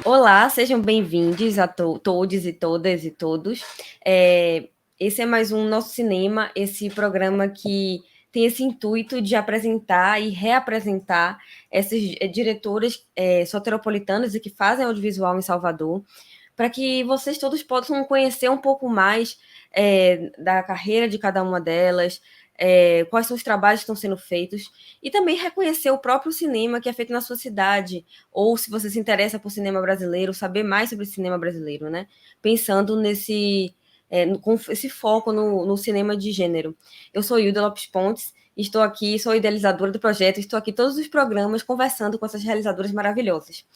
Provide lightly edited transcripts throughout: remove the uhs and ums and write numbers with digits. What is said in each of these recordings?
Olá, sejam bem-vindos a todos e todas e todos. Esse é mais um Nosso Cinema, esse programa que tem esse intuito de apresentar e reapresentar essas diretoras soteropolitanas e que fazem audiovisual em Salvador, para que vocês todos possam conhecer um pouco mais da carreira de cada uma delas, quais são os trabalhos que estão sendo feitos, e também reconhecer o próprio cinema que é feito na sua cidade, ou se você se interessa por cinema brasileiro, saber mais sobre o cinema brasileiro, né? Pensando com esse foco no cinema de gênero. Eu sou Hilda Lopes Pontes, estou aqui, sou idealizadora do projeto, estou aqui todos os programas conversando com essas realizadoras maravilhosas.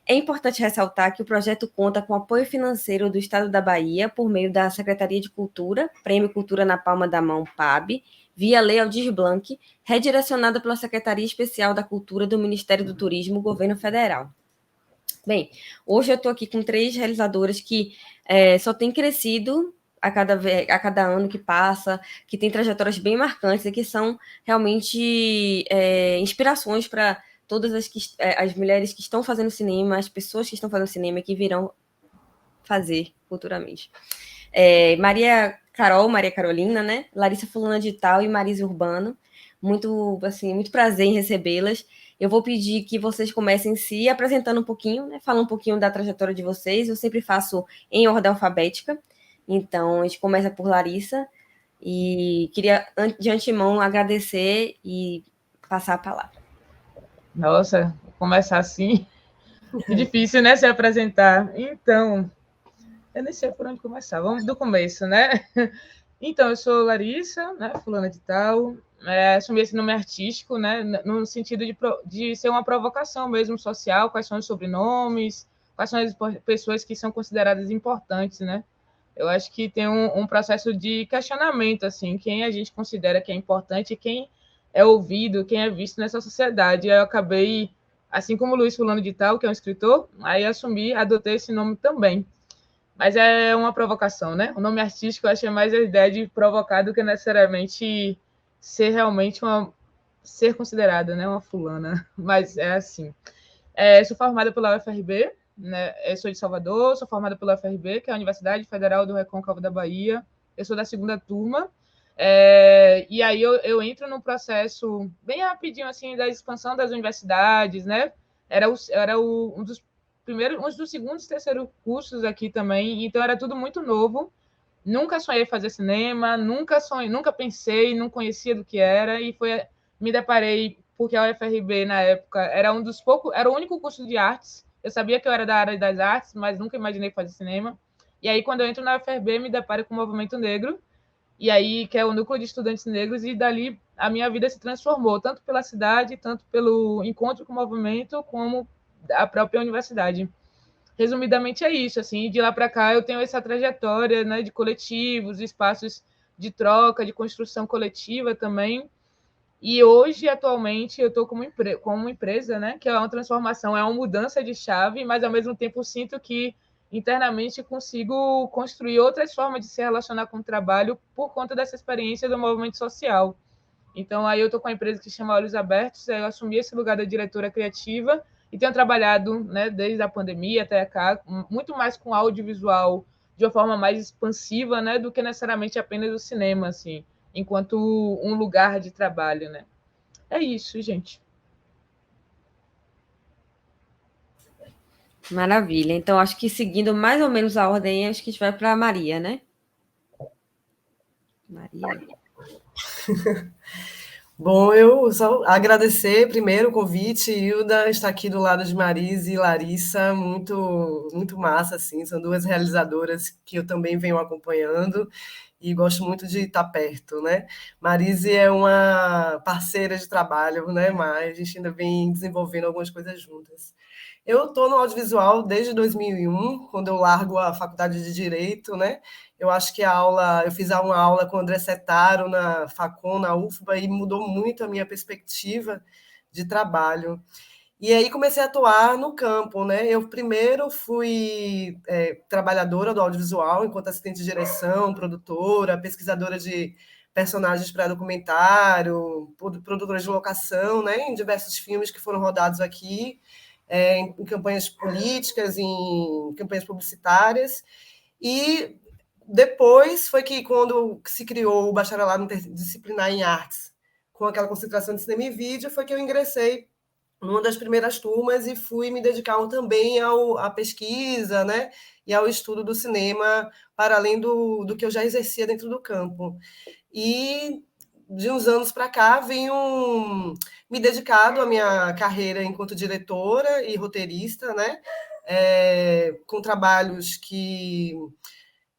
É importante ressaltar que o projeto conta com apoio financeiro do Estado da Bahia por meio da Secretaria de Cultura, Prêmio Cultura na Palma da Mão, PAB, via Lei Aldir Blanc, redirecionada pela Secretaria Especial da Cultura do Ministério do Turismo, Governo Federal. Bem, hoje eu estou aqui com 3 realizadoras que só têm crescido a cada ano que passa, que têm trajetórias bem marcantes e que são realmente inspirações para todas as mulheres que estão fazendo cinema, as pessoas que estão fazendo cinema e que virão fazer futuramente. Maria Carolina, né? Larissa Fulana de Tal e Marisa Urbano. Muito prazer em recebê-las. Eu vou pedir que vocês comecem se apresentando um pouquinho, né? Falando um pouquinho da trajetória de vocês. Eu sempre faço em ordem alfabética. Então, a gente começa por Larissa. E queria, de antemão, agradecer e passar a palavra. Nossa, começar assim. Que difícil, né? Se apresentar. Então, eu nem sei por onde começar. Vamos do começo, né? Então, eu sou Larissa, né? Fulana de Tal. Assumi esse nome artístico, né? No sentido de ser uma provocação mesmo social. Quais são os sobrenomes? Quais são as pessoas que são consideradas importantes, né? Eu acho que tem um processo de questionamento, assim, quem a gente considera que é importante, quem é ouvido, quem é visto nessa sociedade. Aí eu acabei, assim como o Luiz Fulano de Tal, que é um escritor, aí adotei esse nome também. Mas é uma provocação, né? O nome artístico eu achei mais a ideia de provocar do que necessariamente ser realmente ser considerada, né, uma fulana. Mas é assim. Sou formada pela UFRB, né? Eu sou de Salvador, sou formada pela UFRB, que é a Universidade Federal do Recôncavo da Bahia. Eu sou da segunda turma. E aí eu entro num processo bem rapidinho assim da expansão das universidades, né? Um dos primeiros, um dos segundos, terceiros cursos aqui também, então era tudo muito novo. Nunca sonhei fazer cinema, nunca pensei, não conhecia do que era e me deparei porque a UFRB na época era era o único curso de artes. Eu sabia que eu era da área das artes, mas nunca imaginei fazer cinema. E aí quando eu entro na UFRB, me deparo com o Movimento Negro, e aí que é o núcleo de estudantes negros, e dali a minha vida se transformou, tanto pela cidade, tanto pelo encontro com o movimento, como a própria universidade. Resumidamente é isso, assim, de lá para cá eu tenho essa trajetória, né, de coletivos, espaços de troca, de construção coletiva também. E hoje, atualmente, eu estou como uma empresa, né, que é uma transformação, é uma mudança de chave, mas ao mesmo tempo sinto que internamente consigo construir outras formas de se relacionar com o trabalho por conta dessa experiência do movimento social. Então, aí eu estou com a empresa que se chama Olhos Abertos, eu assumi esse lugar da diretora criativa e tenho trabalhado, né, desde a pandemia até cá, muito mais com audiovisual de uma forma mais expansiva, né, do que necessariamente apenas o cinema, assim, enquanto um lugar de trabalho, né. É isso, gente. Maravilha. Então, acho que seguindo mais ou menos a ordem, acho que a gente vai para a Maria, né? Maria. Bom, eu só agradecer primeiro o convite, Hilda, estar aqui do lado de Marise e Larissa, muito, muito massa, assim, são duas realizadoras que eu também venho acompanhando e gosto muito de estar perto, né? Marise é uma parceira de trabalho, né, mas a gente ainda vem desenvolvendo algumas coisas juntas. Eu estou no audiovisual desde 2001, quando eu largo a faculdade de Direito, né? Eu acho que eu fiz uma aula com o André Setaro na Facom, na UFBA, e mudou muito a minha perspectiva de trabalho. E aí comecei a atuar no campo, né? Eu primeiro fui trabalhadora do audiovisual, enquanto assistente de direção, produtora, pesquisadora de personagens para documentário, produtora de locação, né? Em diversos filmes que foram rodados aqui. em campanhas políticas, em campanhas publicitárias, e depois foi que, quando se criou o bacharelado interdisciplinar em artes, com aquela concentração de cinema e vídeo, foi que eu ingressei numa das primeiras turmas e fui me dedicar também à pesquisa, né, e ao estudo do cinema, para além do que eu já exercia dentro do campo. E de uns anos para cá, venho me dedicado à minha carreira enquanto diretora e roteirista, né, com trabalhos que,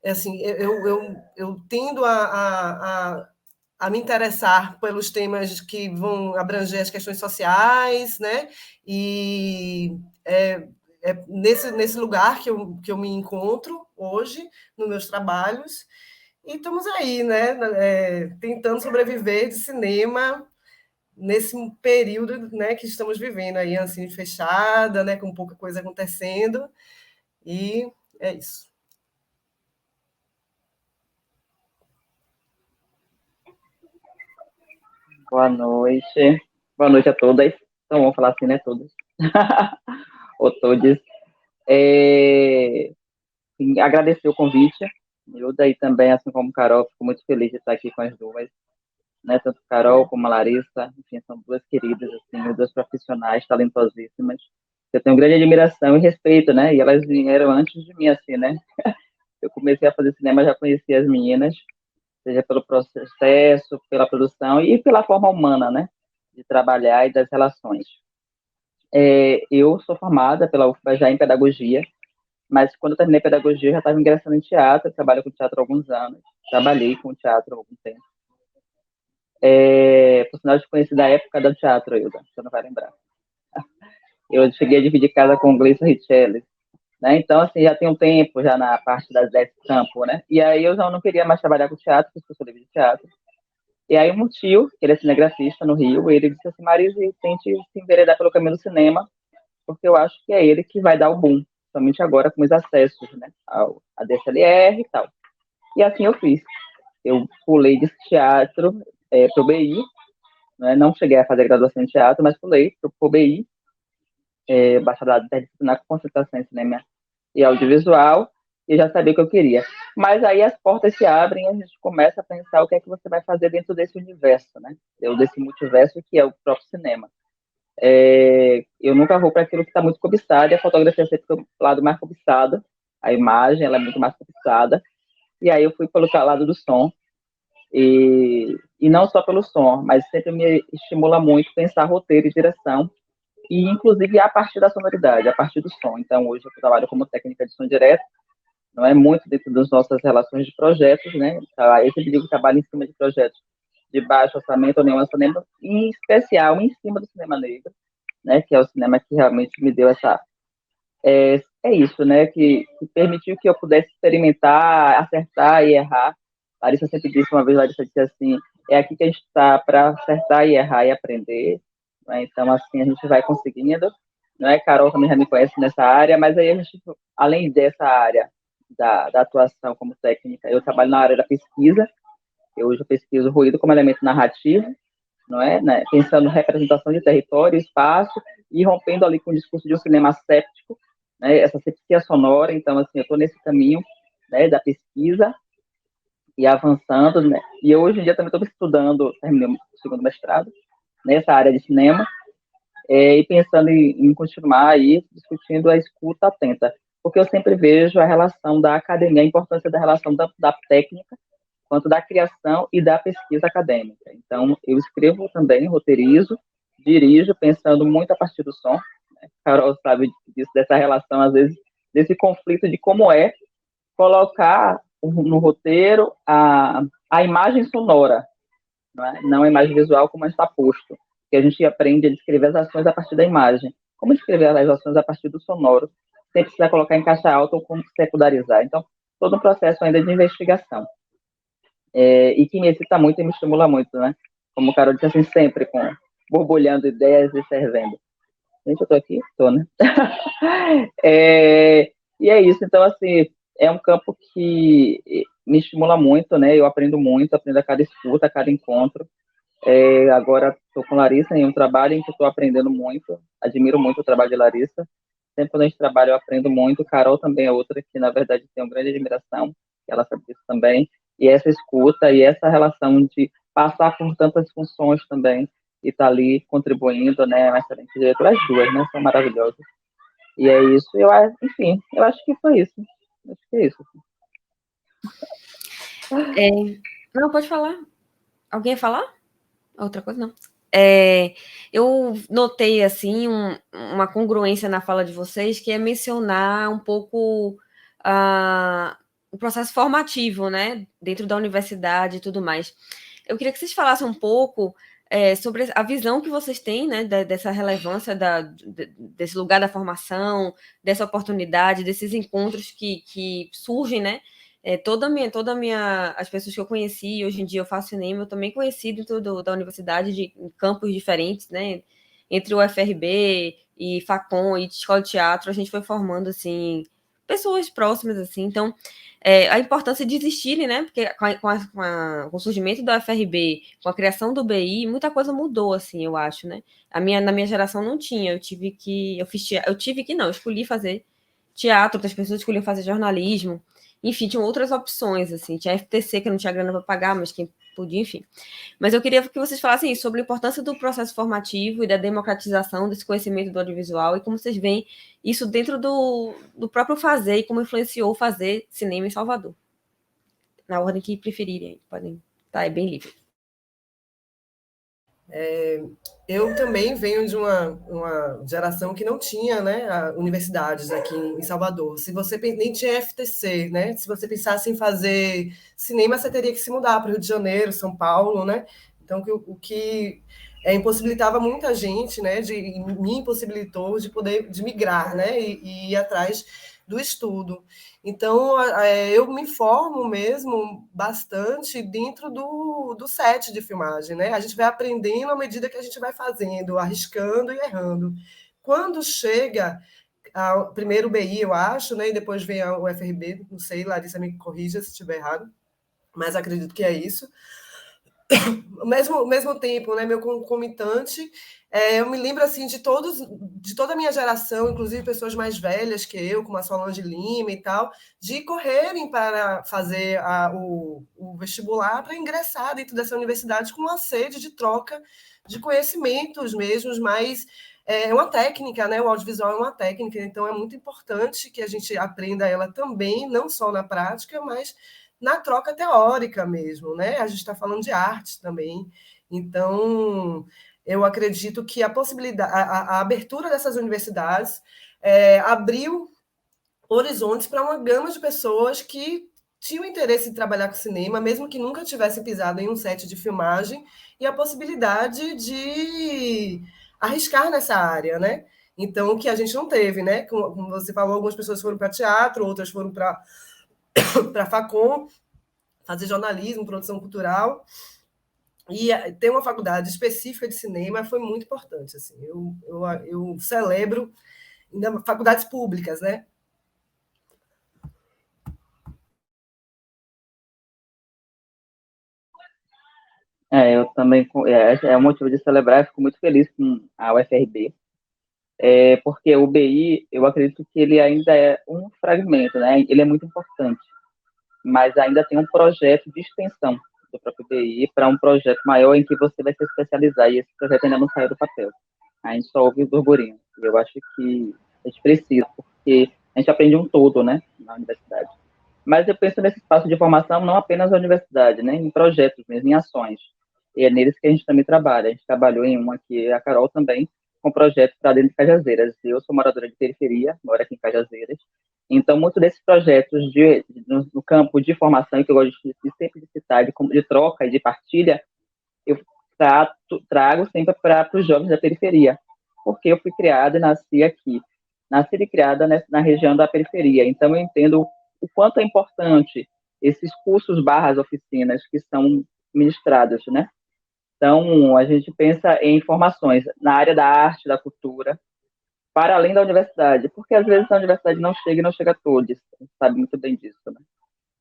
assim, eu tendo a me interessar pelos temas que vão abranger as questões sociais, né? E nesse lugar que eu me encontro hoje, nos meus trabalhos, e estamos aí, né? Tentando sobreviver de cinema nesse período, né, que estamos vivendo aí, assim, fechada, né, com pouca coisa acontecendo, e é isso. Boa noite. Boa noite a todas. Então, vamos falar assim, né? Todas. Ou todos. Agradecer o convite. Eu daí também, assim como Carol, fico muito feliz de estar aqui com as duas. Né? Tanto Carol como a Larissa. Enfim, são duas queridas, assim, duas profissionais talentosíssimas. Eu tenho grande admiração e respeito, né? E elas vieram antes de mim, assim, né? Eu comecei a fazer cinema, já conheci as meninas, seja pelo processo, pela produção e pela forma humana, né, de trabalhar e das relações. Eu sou formada pela UFBA já em pedagogia, mas quando eu terminei pedagogia, eu já estava ingressando em teatro, trabalho com teatro há alguns anos, trabalhei com teatro há algum tempo. Por sinal, eu te conheci da época do teatro, Hilda, você não vai lembrar. Eu cheguei a dividir casa com o Gleison Richelli, né? Então, assim, já tem um tempo já na parte desse campo, né? E aí eu já não queria mais trabalhar com teatro, porque eu sou livre de teatro. E aí um tio, que ele é cinegrafista no Rio, ele disse assim, Marise, tente se enveredar pelo caminho do cinema, porque eu acho que é ele que vai dar o boom, somente agora com os acessos, né, a DSLR e tal. E assim eu fiz. Eu pulei de teatro para o BI, né, não cheguei a fazer graduação em teatro, mas pulei para o BI, bacharelado interdisciplinar com concentração em cinema e audiovisual, e já sabia o que eu queria. Mas aí as portas se abrem e a gente começa a pensar o que é que você vai fazer dentro desse universo, né? Desse multiverso que é o próprio cinema. Eu nunca vou para aquilo que está muito cobiçado, e a fotografia é sempre o lado mais cobiçado, a imagem ela é muito mais cobiçada, e aí eu fui pelo lado do som, e não só pelo som, mas sempre me estimula muito pensar roteiro e direção, e inclusive a partir da sonoridade, a partir do som. Então hoje eu trabalho como técnica de som direto, não é muito dentro das nossas relações de projetos, né? Eu sempre digo que trabalho em cima de projetos de baixo orçamento ou nenhum orçamento, em especial em cima do cinema negro, né? Que é o cinema que realmente me deu essa... isso, né? Que permitiu que eu pudesse experimentar, acertar e errar. Larissa sempre disse, uma vez, Larissa disse assim, é aqui que a gente está para acertar e errar e aprender, né? Então, assim, a gente vai conseguindo, não é? Carol também já me conhece nessa área, mas aí a gente, além dessa área da atuação como técnica, eu trabalho na área da pesquisa. Hoje eu pesquiso ruído como elemento narrativo, não é? Né? Pensando em representação de território, espaço, e rompendo ali com o discurso de um cinema séptico, né? Essa sepsia sonora. Então, assim, eu estou nesse caminho, né, da pesquisa e avançando, né? E hoje em dia também estou estudando, terminei o segundo mestrado nessa área de cinema, e pensando em continuar aí discutindo a escuta atenta, porque eu sempre vejo a relação da academia, a importância da relação da técnica, quanto da criação e da pesquisa acadêmica. Então, eu escrevo também, roteirizo, dirijo, pensando muito a partir do som. Né? Carol sabe disso, dessa relação, às vezes, desse conflito de como é colocar no roteiro a imagem sonora, não a imagem visual como está posto, que a gente aprende a descrever as ações a partir da imagem. Como escrever as ações a partir do sonoro, sem precisar colocar em caixa alta ou como secundarizar. Então, todo um processo ainda de investigação. E que me excita muito e me estimula muito, né? Como o Carol disse assim, sempre borbulhando ideias e fervendo. Gente, eu tô aqui? Tô, né? E é isso, então, assim, é um campo que me estimula muito, né? Eu aprendo muito, aprendo a cada escuta, a cada encontro. Agora, estou com Larissa em um trabalho em que estou aprendendo muito, admiro muito o trabalho de Larissa. Sempre quando a gente trabalha, eu aprendo muito. Carol também é outra que, na verdade, tem uma grande admiração, ela sabe disso também. E essa escuta e essa relação de passar por tantas funções também e estar ali contribuindo, né? Uma excelente diretora, as duas, né? São maravilhosas. E é isso. Enfim, eu acho que foi isso. Acho que é isso. Não, pode falar. Alguém ia falar? Outra coisa, não. Eu notei, assim, uma congruência na fala de vocês, que é mencionar um pouco o processo formativo, né, dentro da universidade e tudo mais. Eu queria que vocês falassem um pouco sobre a visão que vocês têm, né, dessa relevância desse lugar da formação, dessa oportunidade, desses encontros que surgem, né, as pessoas que eu conheci, hoje em dia eu faço cinema, eu também conheci dentro da universidade, em campos diferentes, né, entre o UFRB e Facom e Escola de Teatro, a gente foi formando, assim, pessoas próximas, assim, então, a importância de existirem, né, porque com o surgimento da UFRB, com a criação do BI, muita coisa mudou, assim, eu acho, né, na minha geração não tinha, eu escolhi fazer teatro, outras pessoas escolhiam fazer jornalismo, enfim, tinham outras opções, assim, tinha FTC que eu não tinha grana para pagar, mas quem podia, enfim. Mas eu queria que vocês falassem sobre a importância do processo formativo e da democratização desse conhecimento do audiovisual e como vocês veem isso dentro do próprio fazer e como influenciou fazer cinema em Salvador. Na ordem que preferirem, podem estar, é bem livre. Eu também venho de uma geração que não tinha, né, universidades aqui em Salvador. Se você nem tinha FTC, né? Se você pensasse em fazer cinema, você teria que se mudar para o Rio de Janeiro, São Paulo, né? Então, o que impossibilitava muita gente, né? Me impossibilitou de migrar, né? E ir atrás do estudo. Então, eu me formo mesmo bastante dentro do set de filmagem, né? A gente vai aprendendo à medida que a gente vai fazendo, arriscando e errando. Quando chega primeiro o BI, eu acho, né? E depois vem o UFRB, não sei, Larissa me corrija se estiver errado, mas acredito que é isso. Ao mesmo tempo, né, meu concomitante, eu me lembro assim de toda a minha geração, inclusive pessoas mais velhas que eu, como a Solange Lima e tal, de correrem para fazer o vestibular para ingressar dentro dessa universidade com uma sede de troca de conhecimentos mesmos, mas é uma técnica, né? O audiovisual é uma técnica, então é muito importante que a gente aprenda ela também, não só na prática, mas na troca teórica mesmo, né? A gente está falando de arte também. Então, eu acredito que a possibilidade, a abertura dessas universidades abriu horizontes para uma gama de pessoas que tinham interesse em trabalhar com cinema, mesmo que nunca tivessem pisado em um set de filmagem, e a possibilidade de arriscar nessa área, né? Então, que a gente não teve, né? Como você falou, algumas pessoas foram para teatro, outras foram para Facom, fazer jornalismo, produção cultural, e ter uma faculdade específica de cinema foi muito importante. Assim, eu celebro ainda faculdades públicas, né? Eu também, é um motivo de celebrar, eu fico muito feliz com a UFRB, porque o BI, eu acredito que ele ainda é um fragmento, né? Ele é muito importante, mas ainda tem um projeto de extensão do próprio BI para um projeto maior em que você vai se especializar, e esse projeto ainda não saiu do papel. A gente só ouve o burburinho, e eu acho que a gente precisa, porque a gente aprende um todo, né, na universidade. Mas eu penso nesse espaço de formação não apenas na universidade, né, em projetos mesmo, em ações. E é neles que a gente também trabalha. A gente trabalhou em uma que a Carol também, com projetos para dentro de Cajazeiras. Eu sou moradora de periferia, moro aqui em Cajazeiras. Então, muito desses projetos no campo de formação, que eu gosto sempre de citar, de troca e de partilha, eu trago sempre para os jovens da periferia, porque eu fui criada e nasci aqui. Nasci e criada na região da periferia. Então, eu entendo o quanto é importante esses cursos barras oficinas que são ministrados, né? Então, a gente pensa em formações na área da arte, da cultura, para além da universidade, porque às vezes a universidade não chega e não chega a todos, a gente sabe muito bem disso, né?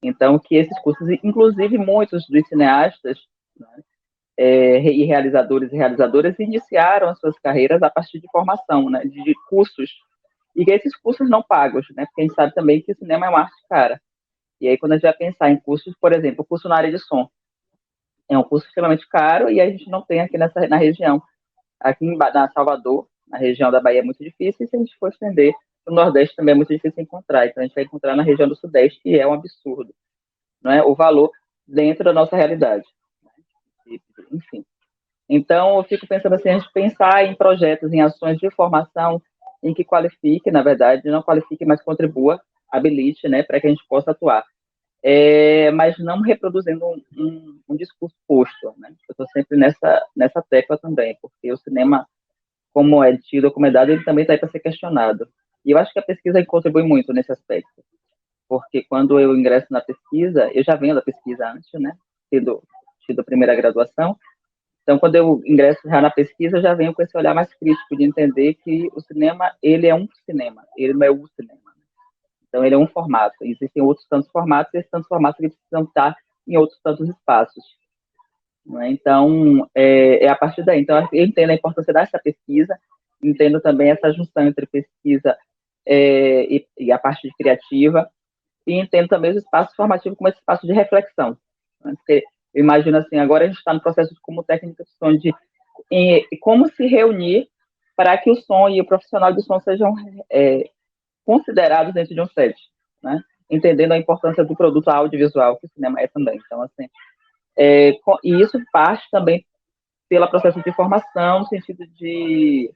Então, que esses cursos, inclusive muitos dos cineastas, né, e realizadores e realizadoras iniciaram as suas carreiras a partir de formação, né, de cursos, e esses cursos não pagos, né, porque a gente sabe também que o cinema é uma arte cara. E aí, quando a gente vai pensar em cursos, por exemplo, o curso na área de som, é um curso extremamente caro e a gente não tem aqui na região. Aqui na Salvador, na região da Bahia, é muito difícil, e se a gente for estender para o Nordeste também é muito difícil encontrar. Então, a gente vai encontrar na região do Sudeste, que é um absurdo, não é? O valor dentro da nossa realidade. Enfim. Então, eu fico pensando assim, a gente pensar em projetos, em ações de formação, em que qualifique, na verdade, não qualifique, mas contribua, habilite, né, para que a gente possa atuar. Mas não reproduzindo um discurso posto, né? Eu estou sempre nessa tecla também, porque o cinema, como é tido, como é dado, ele também está aí para ser questionado. E eu acho que a pesquisa contribui muito nesse aspecto, porque quando eu ingresso na pesquisa, eu já venho da pesquisa antes, né? Tido a primeira graduação. Então, quando eu ingresso já na pesquisa, eu já venho com esse olhar mais crítico de entender que o cinema, ele é um cinema, ele não é o cinema. Então, ele é um formato. Existem outros tantos formatos, e esses tantos formatos que precisam estar em outros tantos espaços. Né? Então, a partir daí. Então, eu entendo a importância dessa pesquisa, entendo também essa junção entre pesquisa e a parte criativa, e entendo também os espaços formativos como esse espaço de reflexão. Né? Porque eu imagino assim, agora a gente está no processo de como técnica de som, de como se reunir para que o som e o profissional de som sejam considerados dentro de um set, né? Entendendo a importância do produto audiovisual, que o cinema é também. Então, assim, e isso parte também pelo processo de formação, no sentido de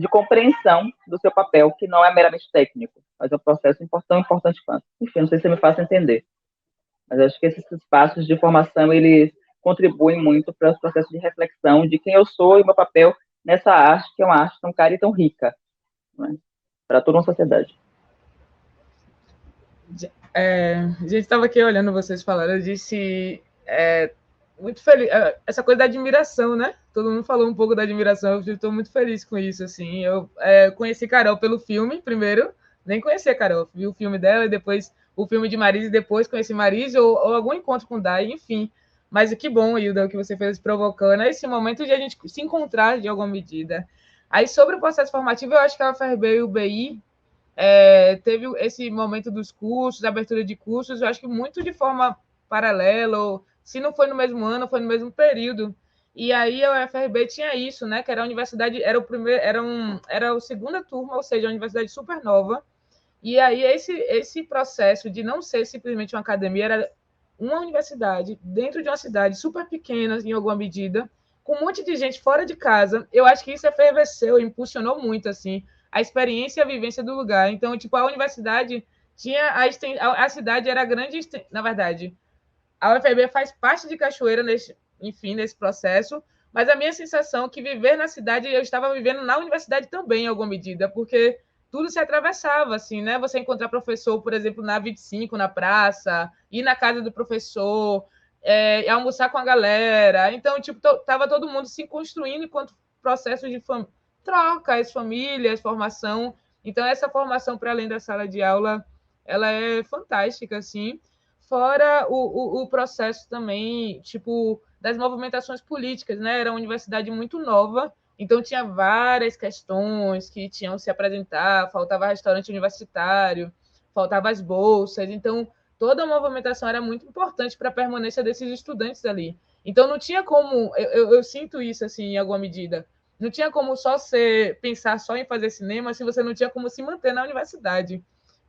compreensão do seu papel, que não é meramente técnico, mas é um processo tão importante quanto. Enfim, não sei se você me faça entender, mas acho que esses espaços de formação, eles contribuem muito para o processo de reflexão de quem eu sou e meu papel nessa arte, que é uma arte tão cara e tão rica, né? Para toda uma sociedade. A gente estava aqui olhando vocês falando, eu disse muito feliz, essa coisa da admiração, né? Todo mundo falou um pouco da admiração, eu estou muito feliz com isso, assim. Eu conheci Carol pelo filme, primeiro, nem conhecia a Carol, vi o filme dela, e depois o filme de Marise, e depois conheci Marise, ou algum encontro com Dai, enfim. Mas que bom, Hilda, o que você fez provocando, esse momento de a gente se encontrar de alguma medida. Aí, sobre o processo formativo, eu acho que a UFRB e o BI teve esse momento dos cursos, abertura de cursos, eu acho que muito de forma paralela, ou se não foi no mesmo ano, foi no mesmo período. E aí a UFRB tinha isso, né? Que era a universidade, era a segunda turma, ou seja, a universidade super nova. E aí esse processo de não ser simplesmente uma academia, era uma universidade dentro de uma cidade super pequena, em alguma medida, com um monte de gente fora de casa. Eu acho que isso efervesceu, impulsionou muito, assim, a experiência e a vivência do lugar. Então, tipo, a universidade tinha a cidade era grande, na verdade. A UFRB faz parte de Cachoeira nesse processo, mas a minha sensação é que viver na cidade, eu estava vivendo na universidade também, em alguma medida, porque tudo se atravessava, assim, né? Você encontrar professor, por exemplo, na 25, na praça, ir na casa do professor, almoçar com a galera. Então, tipo, tava todo mundo se construindo enquanto processo de trocas, famílias, formação. Então, essa formação para além da sala de aula, ela é fantástica, assim. Fora o processo também, tipo, das movimentações políticas, né? Era uma universidade muito nova, então tinha várias questões que tinham que se apresentar, faltava restaurante universitário, faltava as bolsas, então toda a movimentação era muito importante para a permanência desses estudantes ali. Então não tinha como, eu sinto isso assim em alguma medida, não tinha como pensar só em fazer cinema se você não tinha como se manter na universidade.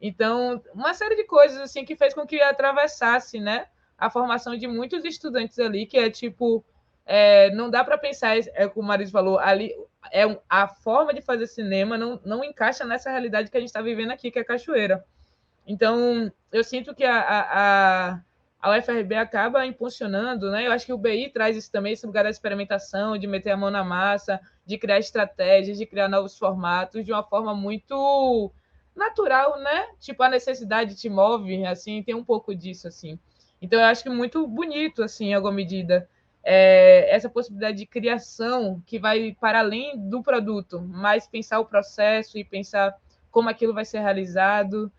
Então, uma série de coisas assim que fez com que atravessasse, né, a formação de muitos estudantes ali, que é tipo, não dá para pensar, como o Maris falou, ali a forma de fazer cinema não encaixa nessa realidade que a gente está vivendo aqui, que é Cachoeira. Então, eu sinto que a UFRB acaba impulsionando, né? Eu acho que o BI traz isso também, esse lugar da experimentação, de meter a mão na massa, de criar estratégias, de criar novos formatos, de uma forma muito natural, né? Tipo, a necessidade te move, assim, tem um pouco disso, assim. Então, eu acho que muito bonito, assim, em alguma medida, essa possibilidade de criação que vai para além do produto, mas pensar o processo e pensar como aquilo vai ser realizado.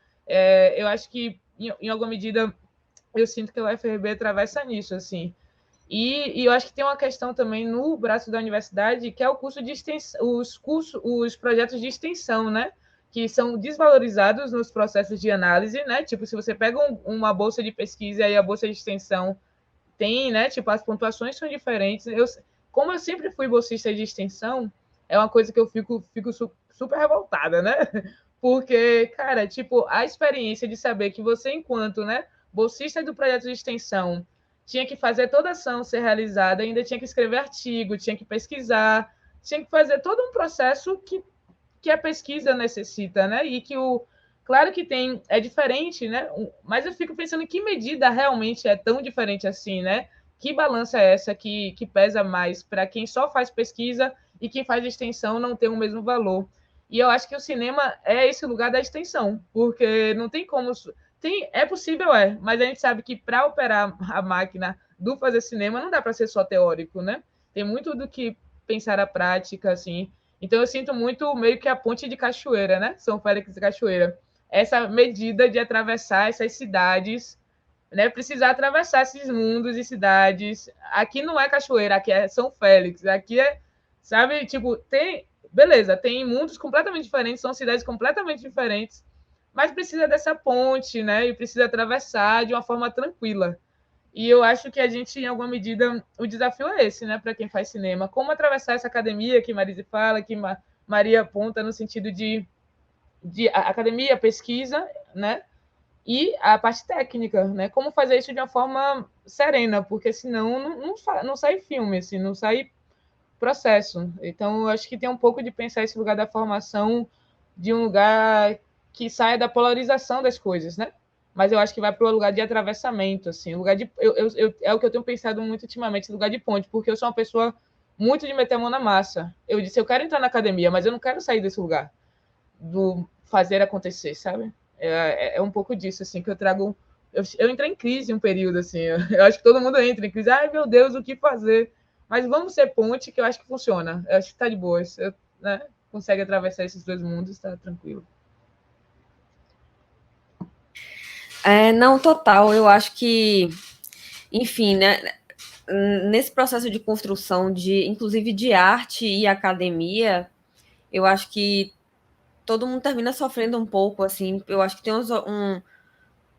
Eu acho que, em alguma medida, eu sinto que a UFRB atravessa nisso, assim. E eu acho que tem uma questão também no braço da universidade, que é o curso de extensão, os projetos de extensão, né? Que são desvalorizados nos processos de análise, né? Tipo, se você pega uma bolsa de pesquisa e a bolsa de extensão tem, né? Tipo, as pontuações são diferentes. Como eu sempre fui bolsista de extensão, é uma coisa que eu fico super revoltada, né? Porque, cara, tipo, a experiência de saber que você, enquanto, né, bolsista do projeto de extensão, tinha que fazer toda ação ser realizada, ainda tinha que escrever artigo, tinha que pesquisar, tinha que fazer todo um processo que a pesquisa necessita, né? E que claro que é diferente, né? Mas eu fico pensando em que medida realmente é tão diferente assim, né? Que balança é essa que pesa mais para quem só faz pesquisa e quem faz extensão não tem o mesmo valor? E eu acho que o cinema é esse lugar da extensão, porque não tem como. É possível, mas a gente sabe que para operar a máquina do fazer cinema não dá para ser só teórico, né? Tem muito do que pensar a prática, assim. Então eu sinto muito meio que a ponte de Cachoeira, né? São Félix e Cachoeira. Essa medida de atravessar essas cidades, né? Precisar atravessar esses mundos e cidades. Aqui não é Cachoeira, aqui é São Félix. Aqui é, sabe, tipo, beleza, tem mundos completamente diferentes, são cidades completamente diferentes, mas precisa dessa ponte, né? E precisa atravessar de uma forma tranquila. E eu acho que a gente, em alguma medida, o desafio é esse, né, para quem faz cinema. Como atravessar essa academia que Marise fala, que Maria aponta no sentido de academia, pesquisa, né, e a parte técnica, né? Como fazer isso de uma forma serena, porque senão não sai filme, assim, não sai processo. Então, eu acho que tem um pouco de pensar esse lugar da formação de um lugar que saia da polarização das coisas, né? Mas eu acho que vai para o lugar de atravessamento, assim, lugar de é o que eu tenho pensado muito ultimamente, lugar de ponte, porque eu sou uma pessoa muito de meter a mão na massa. Eu disse, eu quero entrar na academia, mas eu não quero sair desse lugar do fazer acontecer, sabe? É um pouco disso, assim, que eu trago. Eu entrei em crise um período, assim. Eu acho que todo mundo entra em crise. Ai, meu Deus, o que fazer? Mas vamos ser ponte, que eu acho que funciona. Eu acho que tá de boa. Você, né, consegue atravessar esses dois mundos, tá tranquilo. Não, total. Eu acho que, enfim, né? Nesse processo de construção, inclusive de arte e academia, eu acho que todo mundo termina sofrendo um pouco, assim. Eu acho que tem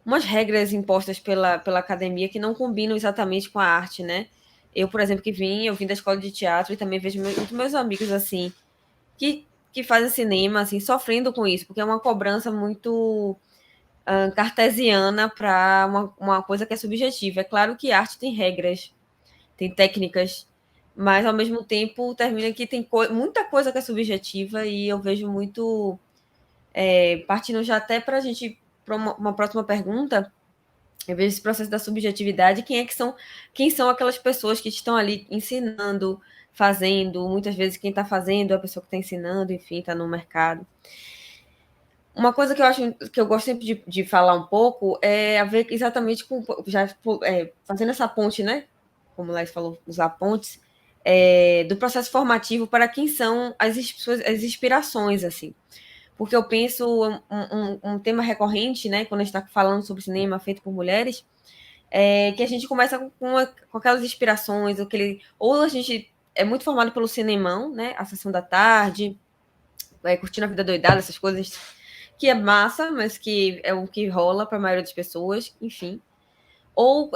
umas regras impostas pela academia que não combinam exatamente com a arte, né? Eu, por exemplo, eu vim da escola de teatro e também vejo muitos meus amigos, assim, que fazem cinema, assim, sofrendo com isso, porque é uma cobrança muito cartesiana para uma coisa que é subjetiva. É claro que arte tem regras, tem técnicas, mas ao mesmo tempo termina que tem muita coisa que é subjetiva e eu vejo muito, partindo já até para a gente, para uma próxima pergunta, eu vejo esse processo da subjetividade, quem são aquelas pessoas que estão ali ensinando, fazendo, muitas vezes quem está fazendo é a pessoa que está ensinando, enfim, está no mercado. Uma coisa que eu acho que eu gosto sempre de falar um pouco é a ver exatamente com já fazendo essa ponte, né? Como o Laís falou, usar pontes, do processo formativo para quem são as inspirações, assim. Porque eu penso um tema recorrente, né? Quando a gente está falando sobre cinema feito por mulheres, que a gente começa com aquelas inspirações, ou a gente é muito formado pelo cinemão, né? A sessão da tarde, curtindo a vida doidada, essas coisas que é massa, mas que é o que rola para a maioria das pessoas, enfim.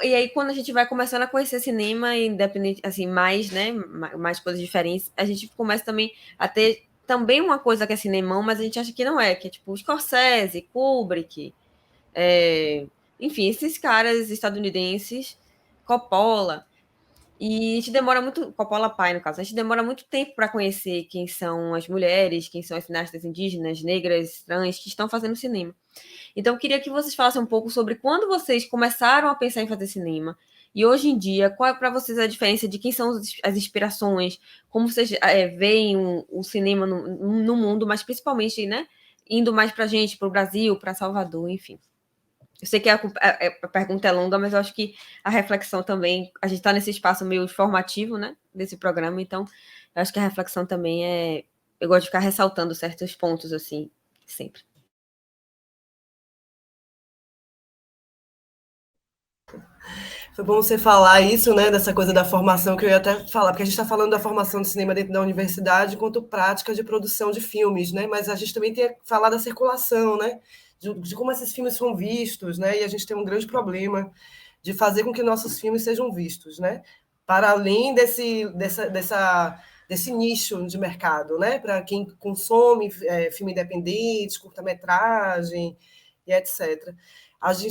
E aí, quando a gente vai começando a conhecer cinema, independente, assim, mais, né, mais coisas diferentes, a gente começa também a ter também uma coisa que é cinemão, mas a gente acha que não é, que é tipo Scorsese, Kubrick, enfim, esses caras estadunidenses, Coppola. E a gente demora muito, Coppola pai, no caso, a gente demora muito tempo para conhecer quem são as mulheres, quem são as cineastas indígenas, negras, trans, que estão fazendo cinema. Então, eu queria que vocês falassem um pouco sobre quando vocês começaram a pensar em fazer cinema. E hoje em dia, qual é para vocês a diferença de quem são as inspirações, como vocês veem o cinema no mundo, mas principalmente, né, indo mais para a gente, para o Brasil, para Salvador, enfim. Eu sei que a pergunta é longa, mas eu acho que a reflexão também, a gente está nesse espaço meio formativo, né, desse programa, então eu acho que a reflexão também eu gosto de ficar ressaltando certos pontos, assim, sempre. Foi bom você falar isso, né, dessa coisa da formação, que eu ia até falar, porque a gente está falando da formação de cinema dentro da universidade enquanto prática de produção de filmes, né, mas a gente também tem que falar da circulação, né, de como esses filmes são vistos, né, e a gente tem um grande problema de fazer com que nossos filmes sejam vistos, né, para além desse nicho de mercado, né, para quem consome filme independente, curta-metragem e etc.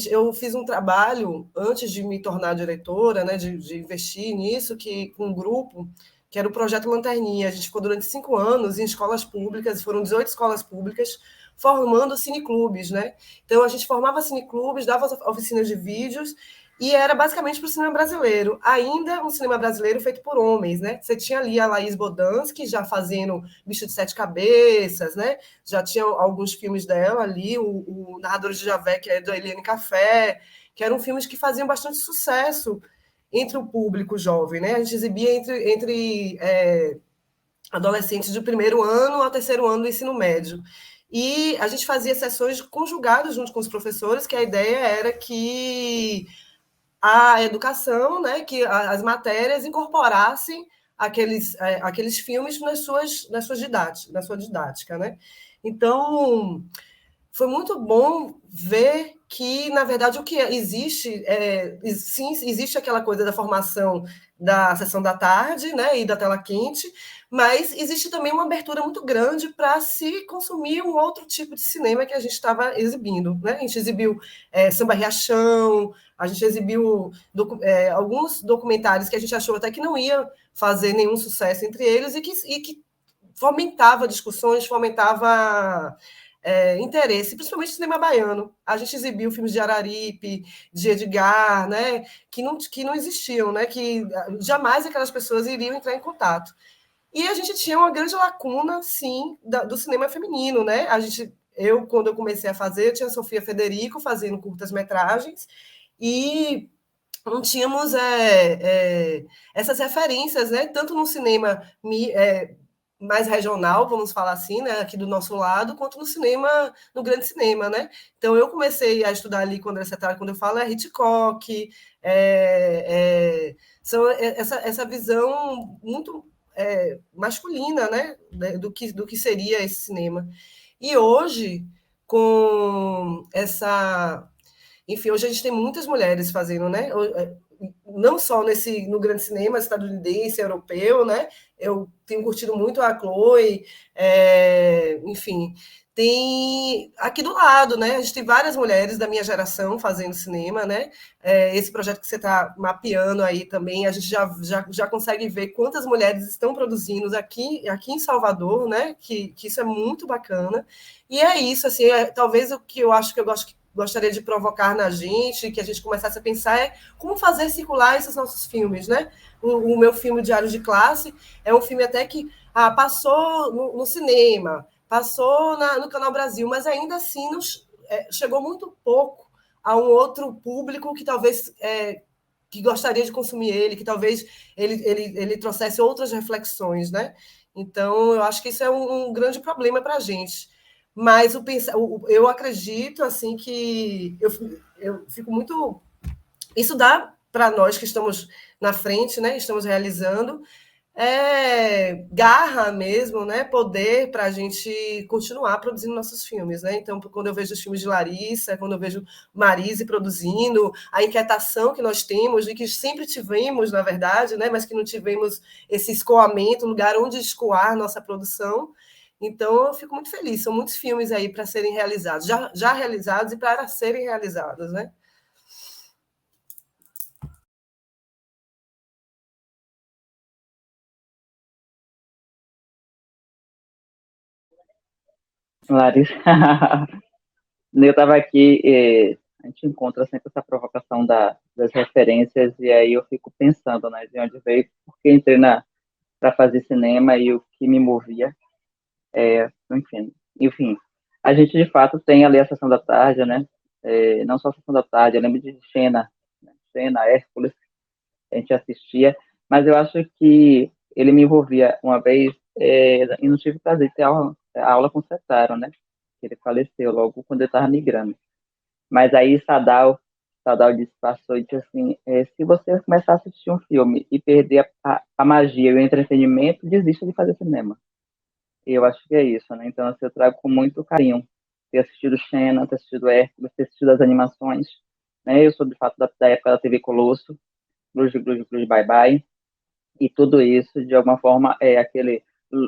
Eu fiz um trabalho antes de me tornar diretora, né, de investir nisso, com um grupo que era o Projeto Lanterninha. A gente ficou durante 5 anos em escolas públicas, foram 18 escolas públicas, formando cineclubes, né? Então, a gente formava cineclubes, dava oficinas de vídeos, e era basicamente para o cinema brasileiro. Ainda um cinema brasileiro feito por homens, né? Você tinha ali a Laís Bodansky, já fazendo Bicho de Sete Cabeças, né? Já tinha alguns filmes dela ali, o Narrador de Javé, que é do Eliane Café, que eram filmes que faziam bastante sucesso entre o público jovem, né? A gente exibia entre adolescentes do primeiro ano ao terceiro ano do ensino médio. E a gente fazia sessões conjugadas junto com os professores, que a ideia era que a educação, né, que as matérias incorporassem aqueles filmes na sua didática, né? Então, foi muito bom ver que, na verdade, o que existe, sim, existe aquela coisa da formação da sessão da tarde, né, e da tela quente, mas existe também uma abertura muito grande para se consumir um outro tipo de cinema que a gente estava exibindo, né? A gente exibiu Samba Riachão, a gente exibiu alguns documentários que a gente achou até que não ia fazer nenhum sucesso entre eles e que fomentava discussões, fomentava interesse, principalmente cinema baiano. A gente exibiu filmes de Araripe, de Edgar, né, que não existiam, né, que jamais aquelas pessoas iriam entrar em contato. E a gente tinha uma grande lacuna, sim, do cinema feminino, né? Quando eu comecei a fazer, eu tinha a Sofia Federico fazendo curtas-metragens, e não tínhamos essas referências, né? Tanto no cinema mais regional, vamos falar assim, né, aqui do nosso lado, quanto no grande cinema, né? Então eu comecei a estudar ali quando eu falo Hitchcock, essa visão muito masculina, né, do que seria esse cinema. E hoje, com essa enfim, hoje a gente tem muitas mulheres fazendo, né? Não só no grande cinema estadunidense, europeu, né? Eu tenho curtido muito a Chloe, enfim. Tem aqui do lado, né? A gente tem várias mulheres da minha geração fazendo cinema, né? Esse projeto que você está mapeando aí também, a gente já consegue ver quantas mulheres estão produzindo aqui em Salvador, né? Que isso é muito bacana. E é isso, assim, talvez o que eu acho que gostaria de provocar na gente, que a gente começasse a pensar como fazer circular esses nossos filmes, né? O meu filme Diário de Classe é um filme até que passou no cinema, passou no Canal Brasil, mas ainda assim chegou muito pouco a um outro público que talvez que gostaria de consumir ele, que talvez ele trouxesse outras reflexões, né? Então, eu acho que isso é um grande problema para a gente. Mas eu acredito assim que eu fico muito. Isso dá para nós que estamos na frente, né? Estamos realizando garra mesmo, né? Poder para a gente continuar produzindo nossos filmes, né? Então, quando eu vejo os filmes de Larissa, quando eu vejo Marise produzindo, a inquietação que nós temos e que sempre tivemos, na verdade, né? Mas que não tivemos esse escoamento, um lugar onde escoar nossa produção. Então, eu fico muito feliz. São muitos filmes aí para serem realizados, já realizados e para serem realizados, né? Larissa, eu estava aqui, a gente encontra sempre essa provocação das referências, e aí eu fico pensando, né, de onde veio, porque entrei para fazer cinema e o que me movia, enfim, a gente de fato tem ali a Sessão da Tarde, né, não só a Sessão da Tarde, eu lembro de Xena, né, Xena, Hércules, a gente assistia, mas eu acho que ele me envolvia uma vez, e não tive prazer de ter aula com o Cetaro, né, ele faleceu logo quando eu estava migrando. Mas aí Sadal Sadal disse, passou e disse assim, se você começar a assistir um filme e perder a magia e o entretenimento, desista de fazer cinema. E eu acho que é isso, né? Então, assim, eu trago com muito carinho ter assistido Xena, ter assistido Hércules, ter assistido as animações, né? Eu sou, de fato, da época da TV Colosso, Cruz, Bye Bye, e tudo isso, de alguma forma, é aquele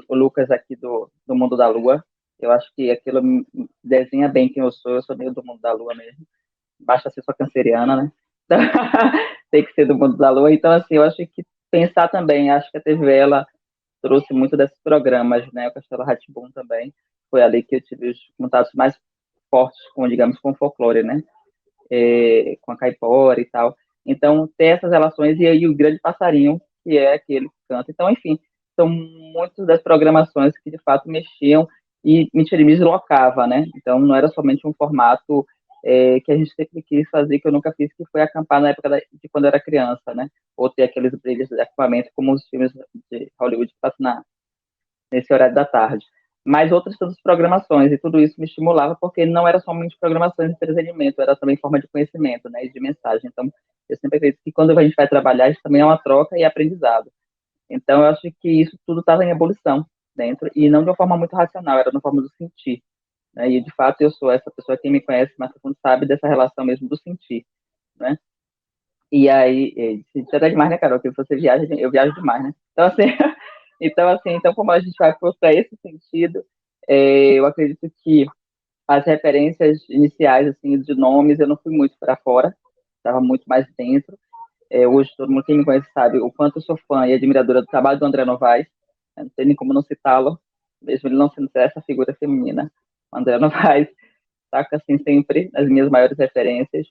o Lucas aqui do Mundo da Lua. Eu acho que aquilo desenha bem quem eu sou meio do Mundo da Lua mesmo. Basta ser só canceriana, né? Tem que ser do Mundo da Lua. Então, assim, eu acho que pensar também, acho que a TV, ela trouxe muito desses programas, né? O Castelo Rá-Tim-Bum também. Foi ali que eu tive os contatos mais fortes com, digamos, com o folclore, né? Com a caipora e tal. Então, ter essas relações, e aí o Grande Passarinho, que é aquele que canta. Então, enfim, são muitas das programações que, de fato, mexiam e me deslocava, né? Então, não era somente um formato que a gente sempre quis fazer, que eu nunca fiz, que foi acampar na época de quando eu era criança, né? Ou ter aqueles brilhos de equipamento, como os filmes de Hollywood que passam nesse horário da tarde. Mas outras tantas programações, e tudo isso me estimulava, porque não era somente programações de entretenimento, era também forma de conhecimento, né, e de mensagem. Então, eu sempre acredito que quando a gente vai trabalhar, isso também é uma troca e aprendizado. Então, eu acho que isso tudo estava em ebulição dentro, e não de uma forma muito racional, era de uma forma do sentir. Né? E, de fato, eu sou essa pessoa, quem me conhece mais profundo sabe dessa relação mesmo do sentir, né? E aí, sentir até demais, né, Carol? Porque você viaja, eu viajo demais, né? Então, assim, então como a gente vai para esse sentido, eu acredito que as referências iniciais, assim, de nomes, eu não fui muito para fora, estava muito mais dentro. Hoje, todo mundo que me conhece sabe o quanto eu sou fã e admiradora do trabalho do André Novaes, né? Não tem nem como não citá-lo, mesmo ele não sendo essa figura feminina. O André Novaes está, assim, sempre nas minhas maiores referências.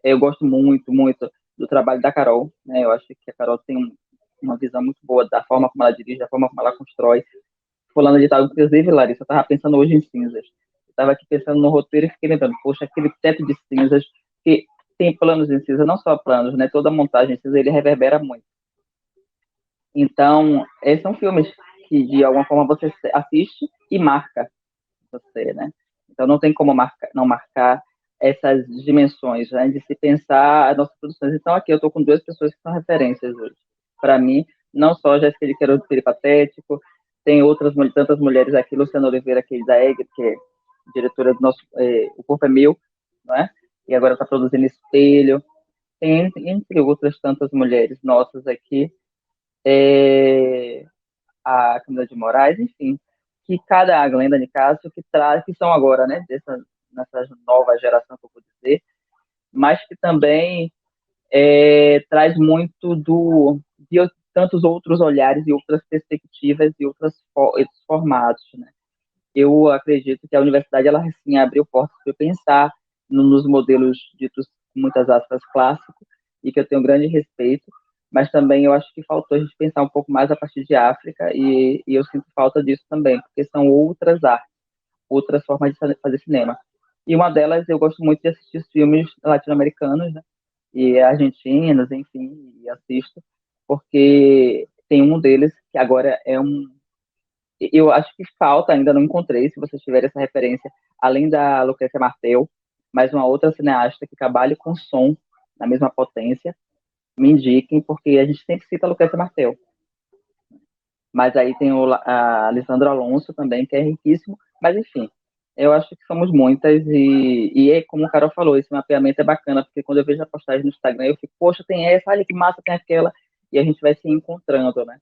Eu gosto muito, muito do trabalho da Carol, né? Eu acho que a Carol tem uma visão muito boa da forma como ela dirige, da forma como ela constrói. Fulano de tal, inclusive, Larissa, eu estava pensando hoje em cinzas. Eu estava aqui pensando no roteiro e fiquei lembrando, poxa, aquele teto de cinzas, que tem planos em cinza, não só planos, né? Toda a montagem em cinza, ele reverbera muito. Então, esses são filmes que, de alguma forma, você assiste e marca você, né? Então, não tem como não marcar essas dimensões, né? De se pensar as nossas produções. Então, aqui eu estou com duas pessoas que são referências hoje. Para mim, não só Jéssica de Queiroz do Peripatético, tem tantas mulheres aqui, Luciana Oliveira, que é da EG, que é diretora do nosso O Corpo é Meu, não é? E agora está produzindo Espelho. Tem, entre outras tantas mulheres nossas aqui, a Camila de Moraes, enfim, que cada a Glenda Nicásio, que são agora, né, nessa nova geração, que eu vou dizer, mas que também traz muito de tantos outros olhares e outras perspectivas e outros formatos, né? Eu acredito que a universidade, ela, assim, abriu portas para eu pensar nos modelos ditos, com muitas aspas, clássicos, e que eu tenho grande respeito, mas também eu acho que faltou a gente pensar um pouco mais a partir de África, e eu sinto falta disso também, porque são outras artes, outras formas de fazer cinema. E uma delas, eu gosto muito de assistir os filmes latino-americanos, né, e argentinos, enfim, e assisto, porque tem um deles que agora eu acho que falta, ainda não encontrei, se vocês tiverem essa referência, além da Lucrécia Martel, mas uma outra cineasta que trabalhe com som na mesma potência, me indiquem, porque a gente sempre cita a Lucrécia Martel. Mas aí tem a Alessandro Alonso também, que é riquíssimo, mas enfim, eu acho que somos muitas, e é como o Carol falou, esse mapeamento é bacana, porque quando eu vejo a postagem no Instagram, eu fico, poxa, tem essa, olha que massa, tem aquela, e a gente vai se encontrando, né?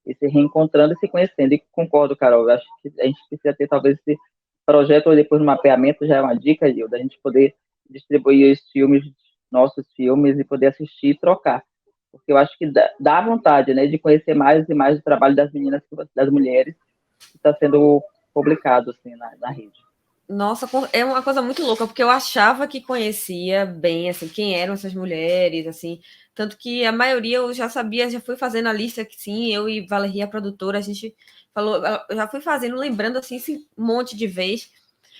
E se reencontrando e se conhecendo. E concordo, Carol, eu acho que a gente precisa ter talvez esse projeto, ou depois do mapeamento, já é uma dica, Gil, da gente poder distribuir os filmes, nossos filmes, e poder assistir e trocar. Porque eu acho que dá vontade, né, de conhecer mais e mais o trabalho das meninas, das mulheres, que está sendo publicado, assim, na rede. Nossa, é uma coisa muito louca, porque eu achava que conhecia bem, assim, quem eram essas mulheres, assim, tanto que a maioria eu já sabia, já fui fazendo a lista, que sim, eu e Valeria, a produtora, a gente falou, eu já fui fazendo, lembrando, assim, esse monte de vez,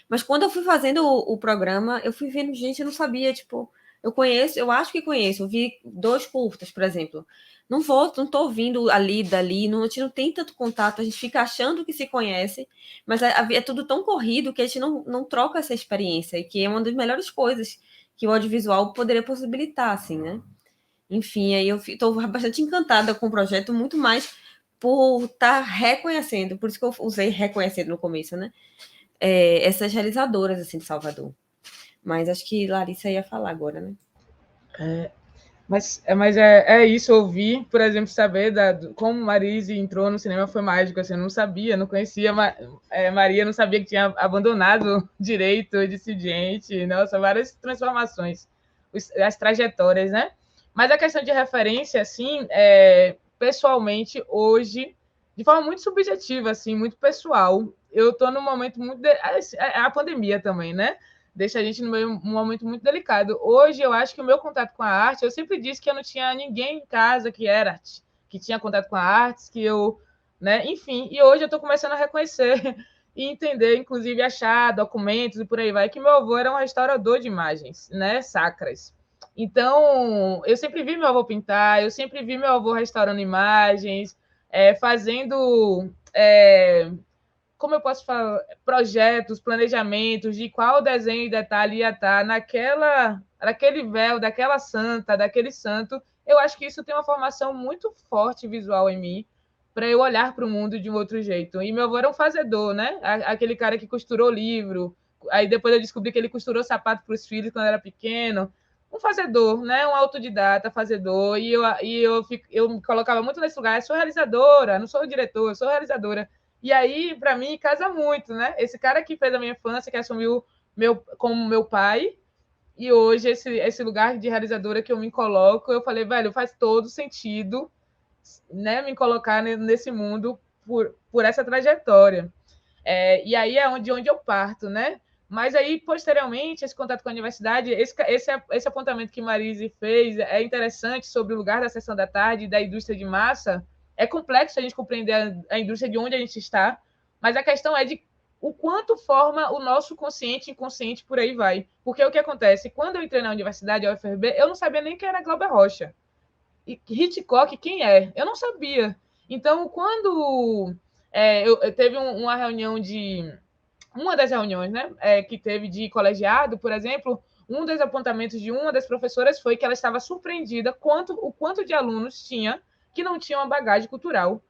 mas quando eu fui fazendo o programa, eu fui vendo gente, eu não sabia, tipo, eu acho que conheço, eu vi 2 curtas, por exemplo, não tô ouvindo ali, dali, a gente não tem tanto contato, a gente fica achando que se conhece, mas é tudo tão corrido que a gente não troca essa experiência, e que é uma das melhores coisas que o audiovisual poderia possibilitar, assim, né? Enfim, aí eu estou bastante encantada com o projeto, muito mais por estar reconhecendo, por isso que eu usei reconhecendo no começo, né? Essas realizadoras, assim, de Salvador. Mas acho que Larissa ia falar agora, né? Mas é isso, ouvir, por exemplo, saber como Marise entrou no cinema foi mágico, assim, eu não sabia, não conhecia Maria, não sabia que tinha abandonado direito de Incidente, nossa, várias transformações, as trajetórias, né? Mas a questão de referência, assim, pessoalmente, hoje, de forma muito subjetiva, assim, muito pessoal, eu estou num momento muito... a pandemia também, né? Deixa a gente num momento muito delicado. Hoje, eu acho que o meu contato com a arte, eu sempre disse que eu não tinha ninguém em casa que era arte, que tinha contato com a arte, que eu, né? Enfim, e hoje eu estou começando a reconhecer e entender, inclusive achar documentos e por aí vai, que meu avô era um restaurador de imagens, né? Sacras. Então, eu sempre vi meu avô pintar, eu sempre vi meu avô restaurando imagens, fazendo... como eu posso falar, projetos, planejamentos de qual desenho e detalhe ia estar naquele véu, daquela santa, daquele santo. Eu acho que isso tem uma formação muito forte visual em mim, para eu olhar para o mundo de um outro jeito. E meu avô era um fazedor, né? Aquele cara que costurou livro. Aí depois eu descobri que ele costurou sapato para os filhos quando era pequeno. Um fazedor, né? Um autodidata fazedor. Eu me colocava muito nesse lugar. Eu sou realizadora, não sou diretor, eu sou realizadora. E aí, para mim, casa muito, né? Esse cara que fez a minha infância, que assumiu como meu pai, e hoje esse lugar de realizadora que eu me coloco, eu falei, velho, faz todo sentido, né, me colocar nesse mundo por essa trajetória. E aí é onde eu parto, né? Mas aí, posteriormente, esse contato com a universidade, esse apontamento que Marise fez é interessante sobre o lugar da sessão da tarde e da indústria de massa. É complexo a gente compreender a indústria de onde a gente está, mas a questão é de o quanto forma o nosso consciente, inconsciente, por aí vai. Porque o que acontece? Quando eu entrei na universidade, a UFRB, eu não sabia nem quem era Glauber Rocha. E Hitchcock, quem é? Eu não sabia. Então, quando eu teve uma reunião uma das reuniões, né, que teve de colegiado, por exemplo, um dos apontamentos de uma das professoras foi que ela estava surpreendida o quanto de alunos tinha que não tinham uma bagagem cultural.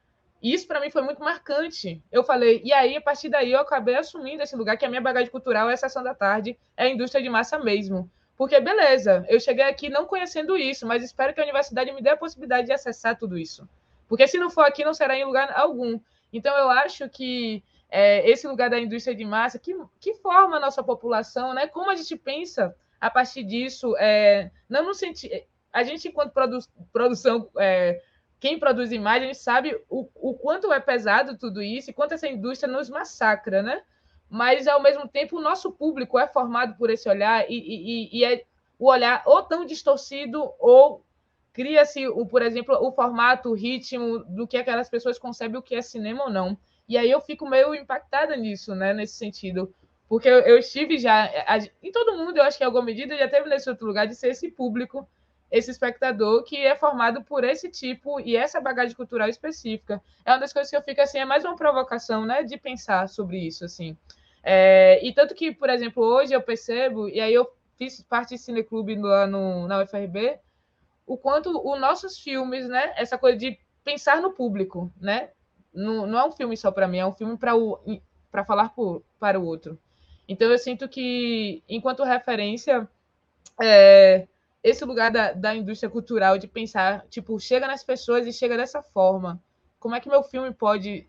E isso, para mim, foi muito marcante. Eu falei, e aí, a partir daí, eu acabei assumindo esse lugar, que a minha bagagem cultural é a sessão da tarde, é a indústria de massa mesmo. Porque, beleza, eu cheguei aqui não conhecendo isso, mas espero que a universidade me dê a possibilidade de acessar tudo isso. Porque se não for aqui, não será em lugar algum. Então, eu acho que esse lugar da indústria de massa, que forma a nossa população, né? Como a gente pensa a partir disso, não no sentido... A gente, enquanto produção, quem produz imagem, a gente sabe o quanto é pesado tudo isso e quanto essa indústria nos massacra, né? Mas, ao mesmo tempo, o nosso público é formado por esse olhar e é o olhar ou tão distorcido ou cria-se, por exemplo, o formato, o ritmo do que aquelas pessoas concebem o que é cinema ou não. E aí eu fico meio impactada nisso, né, nesse sentido. Porque eu estive já... Em todo mundo, eu acho que em alguma medida já teve nesse outro lugar de ser esse público, esse espectador que é formado por esse tipo e essa bagagem cultural específica. É uma das coisas que eu fico assim, é mais uma provocação, né, de pensar sobre isso, assim. E tanto que, por exemplo, hoje eu percebo, e aí eu fiz parte de cineclube lá na UFRB, o quanto os nossos filmes, né, essa coisa de pensar no público, né, não é um filme só para mim, é um filme para falar para o outro. Então eu sinto que, enquanto referência, esse lugar da indústria cultural de pensar, tipo, chega nas pessoas e chega dessa forma. Como é que meu filme pode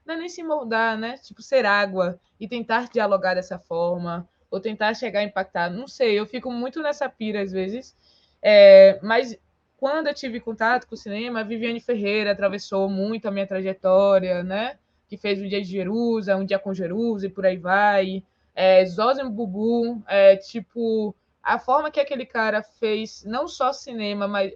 não é nem se moldar, né? Tipo, ser água e tentar dialogar dessa forma, ou tentar chegar a impactar. Não sei, eu fico muito nessa pira às vezes. Mas quando eu tive contato com o cinema, a Viviane Ferreira atravessou muito a minha trajetória, né? Que fez um dia de Jerusa, um dia com Jerusa e por aí vai. Zózimo Bubu, tipo, a forma que aquele cara fez não só cinema, mas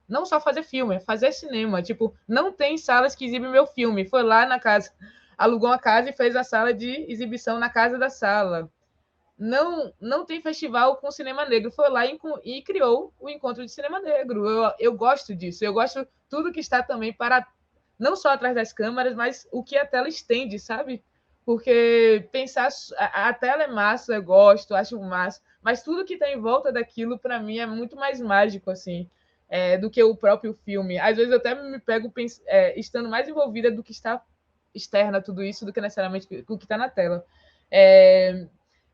não só fazer filme, é fazer cinema. Tipo, não tem salas que exibem meu filme. Foi lá na casa, alugou uma casa e fez a sala de exibição na casa da sala. Não tem festival com cinema negro. Foi lá e criou o Encontro de Cinema Negro. Eu gosto disso. Eu gosto tudo que está também para não só atrás das câmeras, mas o que a tela estende, sabe? Porque pensar a tela é massa, eu gosto, acho massa, mas tudo que está em volta daquilo, para mim, é muito mais mágico, assim, do que o próprio filme. Às vezes eu até me pego estando mais envolvida do que está externa a tudo isso, do que necessariamente o que está na tela.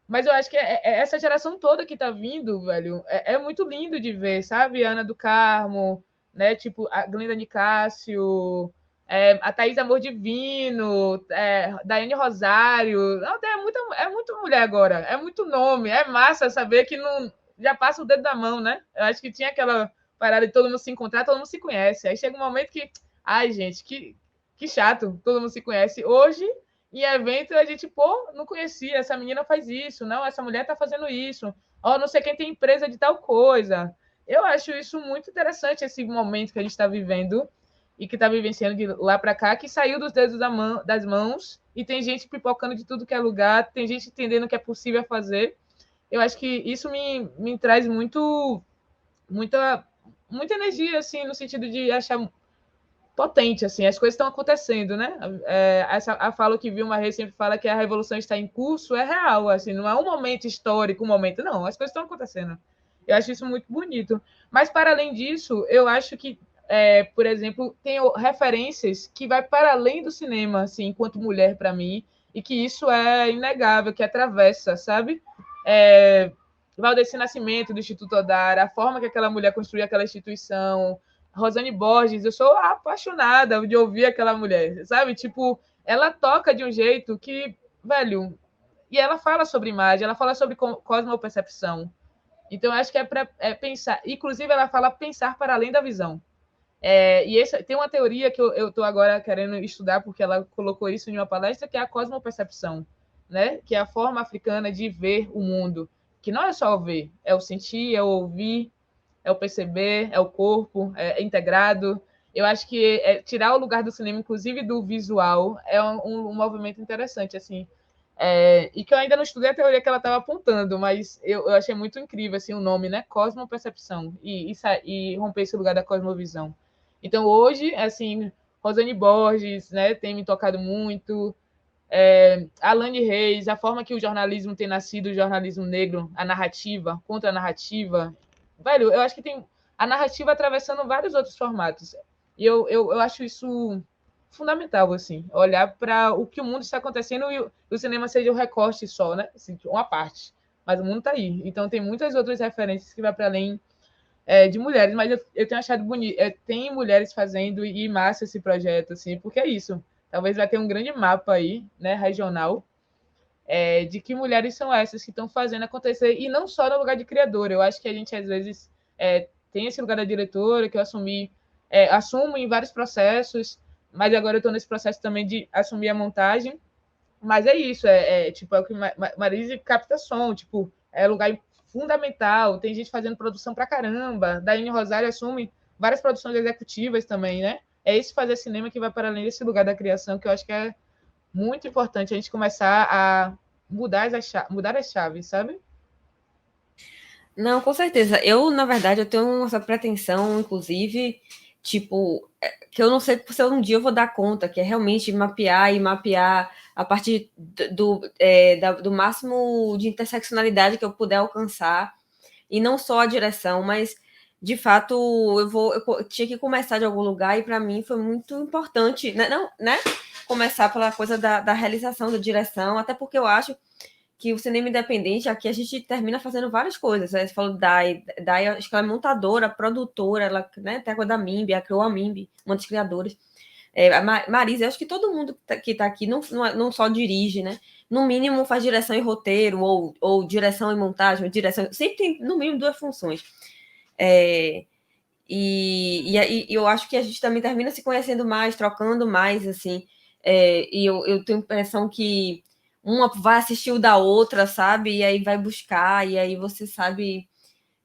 Mas eu acho que essa geração toda que está vindo, velho, é muito lindo de ver, sabe? Ana do Carmo, né? Tipo, a Glenda Nicásio, a Thaís Amor Divino, Daiane Rosário. Não, é muito mulher agora, é muito nome. É massa saber que não já passa o dedo da mão, né? Eu acho que tinha aquela parada de todo mundo se encontrar, todo mundo se conhece. Aí chega um momento que, ai, gente, que chato, todo mundo se conhece. Hoje, em evento, a gente, pô, não conhecia, essa menina faz isso, não, essa mulher tá fazendo isso, ó, não sei quem tem empresa de tal coisa. Eu acho isso muito interessante, esse momento que a gente está vivendo e que está vivenciando de lá para cá, que saiu dos dedos das mãos e tem gente pipocando de tudo que é lugar, tem gente entendendo que é possível fazer. Eu acho que isso me traz muita energia, assim, no sentido de achar potente, assim, as coisas estão acontecendo, né? A fala que Vilma Reis sempre fala que a revolução está em curso, é real, assim, não é um momento histórico, não, as coisas estão acontecendo. Eu acho isso muito bonito. Mas, para além disso, eu acho que, por exemplo, tem referências que vai para além do cinema, assim, enquanto mulher, para mim, e que isso é inegável, que atravessa, sabe? Valdeci Nascimento, do Instituto Odara, a forma que aquela mulher construiu aquela instituição, Rosane Borges, eu sou apaixonada de ouvir aquela mulher, sabe? Tipo, ela toca de um jeito que, velho, e ela fala sobre imagem, ela fala sobre cosmopercepção. Então, acho que é para pensar. Inclusive, ela fala pensar para além da visão. Tem uma teoria que eu estou agora querendo estudar, porque ela colocou isso em uma palestra, que é a cosmopercepção, né? Que é a forma africana de ver o mundo, que não é só o ver, é o sentir, é o ouvir, é o perceber, é o corpo, é integrado. Eu acho que tirar o lugar do cinema, inclusive do visual, é um movimento interessante, assim. E que eu ainda não estudei a teoria que ela estava apontando, mas eu achei muito incrível assim, o nome, né? Cosmopercepção, e romper esse lugar da cosmovisão. Então, hoje, assim, Rosane Borges, né, tem me tocado muito, Alane Reis, a forma que o jornalismo tem nascido, o jornalismo negro, a narrativa, contra a narrativa. Velho, eu acho que tem a narrativa atravessando vários outros formatos. E eu acho isso fundamental, assim, olhar para o que o mundo está acontecendo e o cinema seja um recorte só, né? Assim, uma parte. Mas o mundo está aí. Então, tem muitas outras referências que vai para além de mulheres, mas eu tenho achado bonito. Tem mulheres fazendo e massa esse projeto, assim, porque é isso. Talvez vai ter um grande mapa aí, né, regional, de que mulheres são essas que estão fazendo acontecer, e não só no lugar de criadora. Eu acho que a gente, às vezes, tem esse lugar da diretora, que eu assumo em vários processos, mas agora eu estou nesse processo também de assumir a montagem. Mas é isso, tipo, é o que Marise capta som, tipo, é lugar fundamental, tem gente fazendo produção pra caramba, Daiane Rosário assume várias produções executivas também, né? É esse fazer cinema que vai para além desse lugar da criação, que eu acho que é muito importante a gente começar a mudar as chaves, sabe? Não, com certeza. Na verdade, eu tenho essa pretensão, inclusive, tipo, que eu não sei se um dia eu vou dar conta, que é realmente mapear a partir do máximo de interseccionalidade que eu puder alcançar, e não só a direção, mas, de fato, eu tinha que começar de algum lugar, e para mim foi muito importante, né? Não, né? Começar pela coisa da realização, da direção, até porque eu acho que o cinema independente, aqui a gente termina fazendo várias coisas. Você falou Dai, acho que ela é montadora, produtora, ela, né, tem a coisa da MIMB, ela criou a MIMB, uma das criadoras. A Marisa, acho que todo mundo que está aqui não só dirige, né? No mínimo faz direção e roteiro, ou direção e montagem, direção. Sempre tem, no mínimo, duas funções. E eu acho que a gente também termina se conhecendo mais, trocando mais, assim. E eu tenho a impressão que uma vai assistir o da outra, sabe? E aí vai buscar, e aí você sabe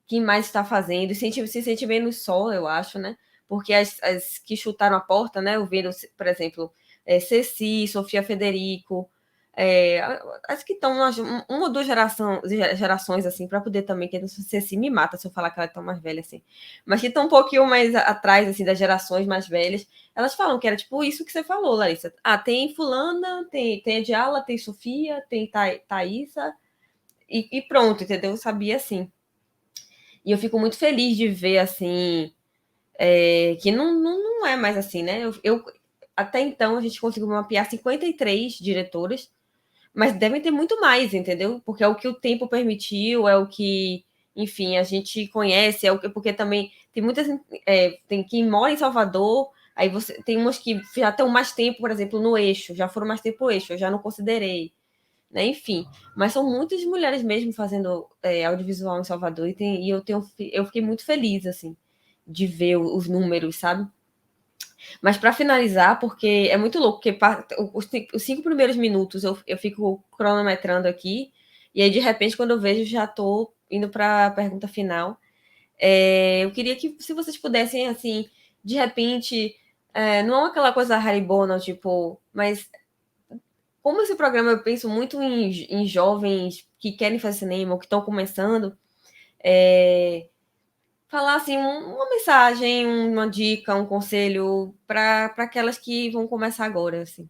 quem mais está fazendo, e se sente menos só, eu acho, né? Porque as que chutaram a porta, né? Eu vendo, por exemplo, Ceci, Sofia Federico, acho que estão uma ou duas gerações, assim, para poder também, que você assim, me mata se eu falar que ela é tão mais velha, assim, mas que estão um pouquinho mais atrás, assim, das gerações mais velhas, elas falam que era tipo isso que você falou, Larissa. Tem fulana, tem a Diala, tem Sofia, tem Thaísa, e pronto, entendeu? Eu sabia, assim. E eu fico muito feliz de ver, assim, que não é mais assim, né? Até então, a gente conseguiu mapear 53 diretoras, mas devem ter muito mais, entendeu? Porque é o que o tempo permitiu, é o que, enfim, a gente conhece, porque também tem muitas, tem quem mora em Salvador, aí você tem umas que já estão mais tempo, por exemplo, no eixo, já foram mais tempo no eixo, eu já não considerei, né? Enfim, mas são muitas mulheres mesmo fazendo audiovisual em Salvador, eu fiquei muito feliz, assim, de ver os números, sabe? Mas para finalizar, porque é muito louco, porque os 5 primeiros minutos eu fico cronometrando aqui, e aí de repente, quando eu vejo, já estou indo para a pergunta final. Eu queria que, se vocês pudessem, assim, de repente, não é aquela coisa haribona, tipo, mas como esse programa eu penso muito em jovens que querem fazer cinema ou que estão começando, falar assim uma mensagem, uma dica, um conselho para aquelas que vão começar agora, assim.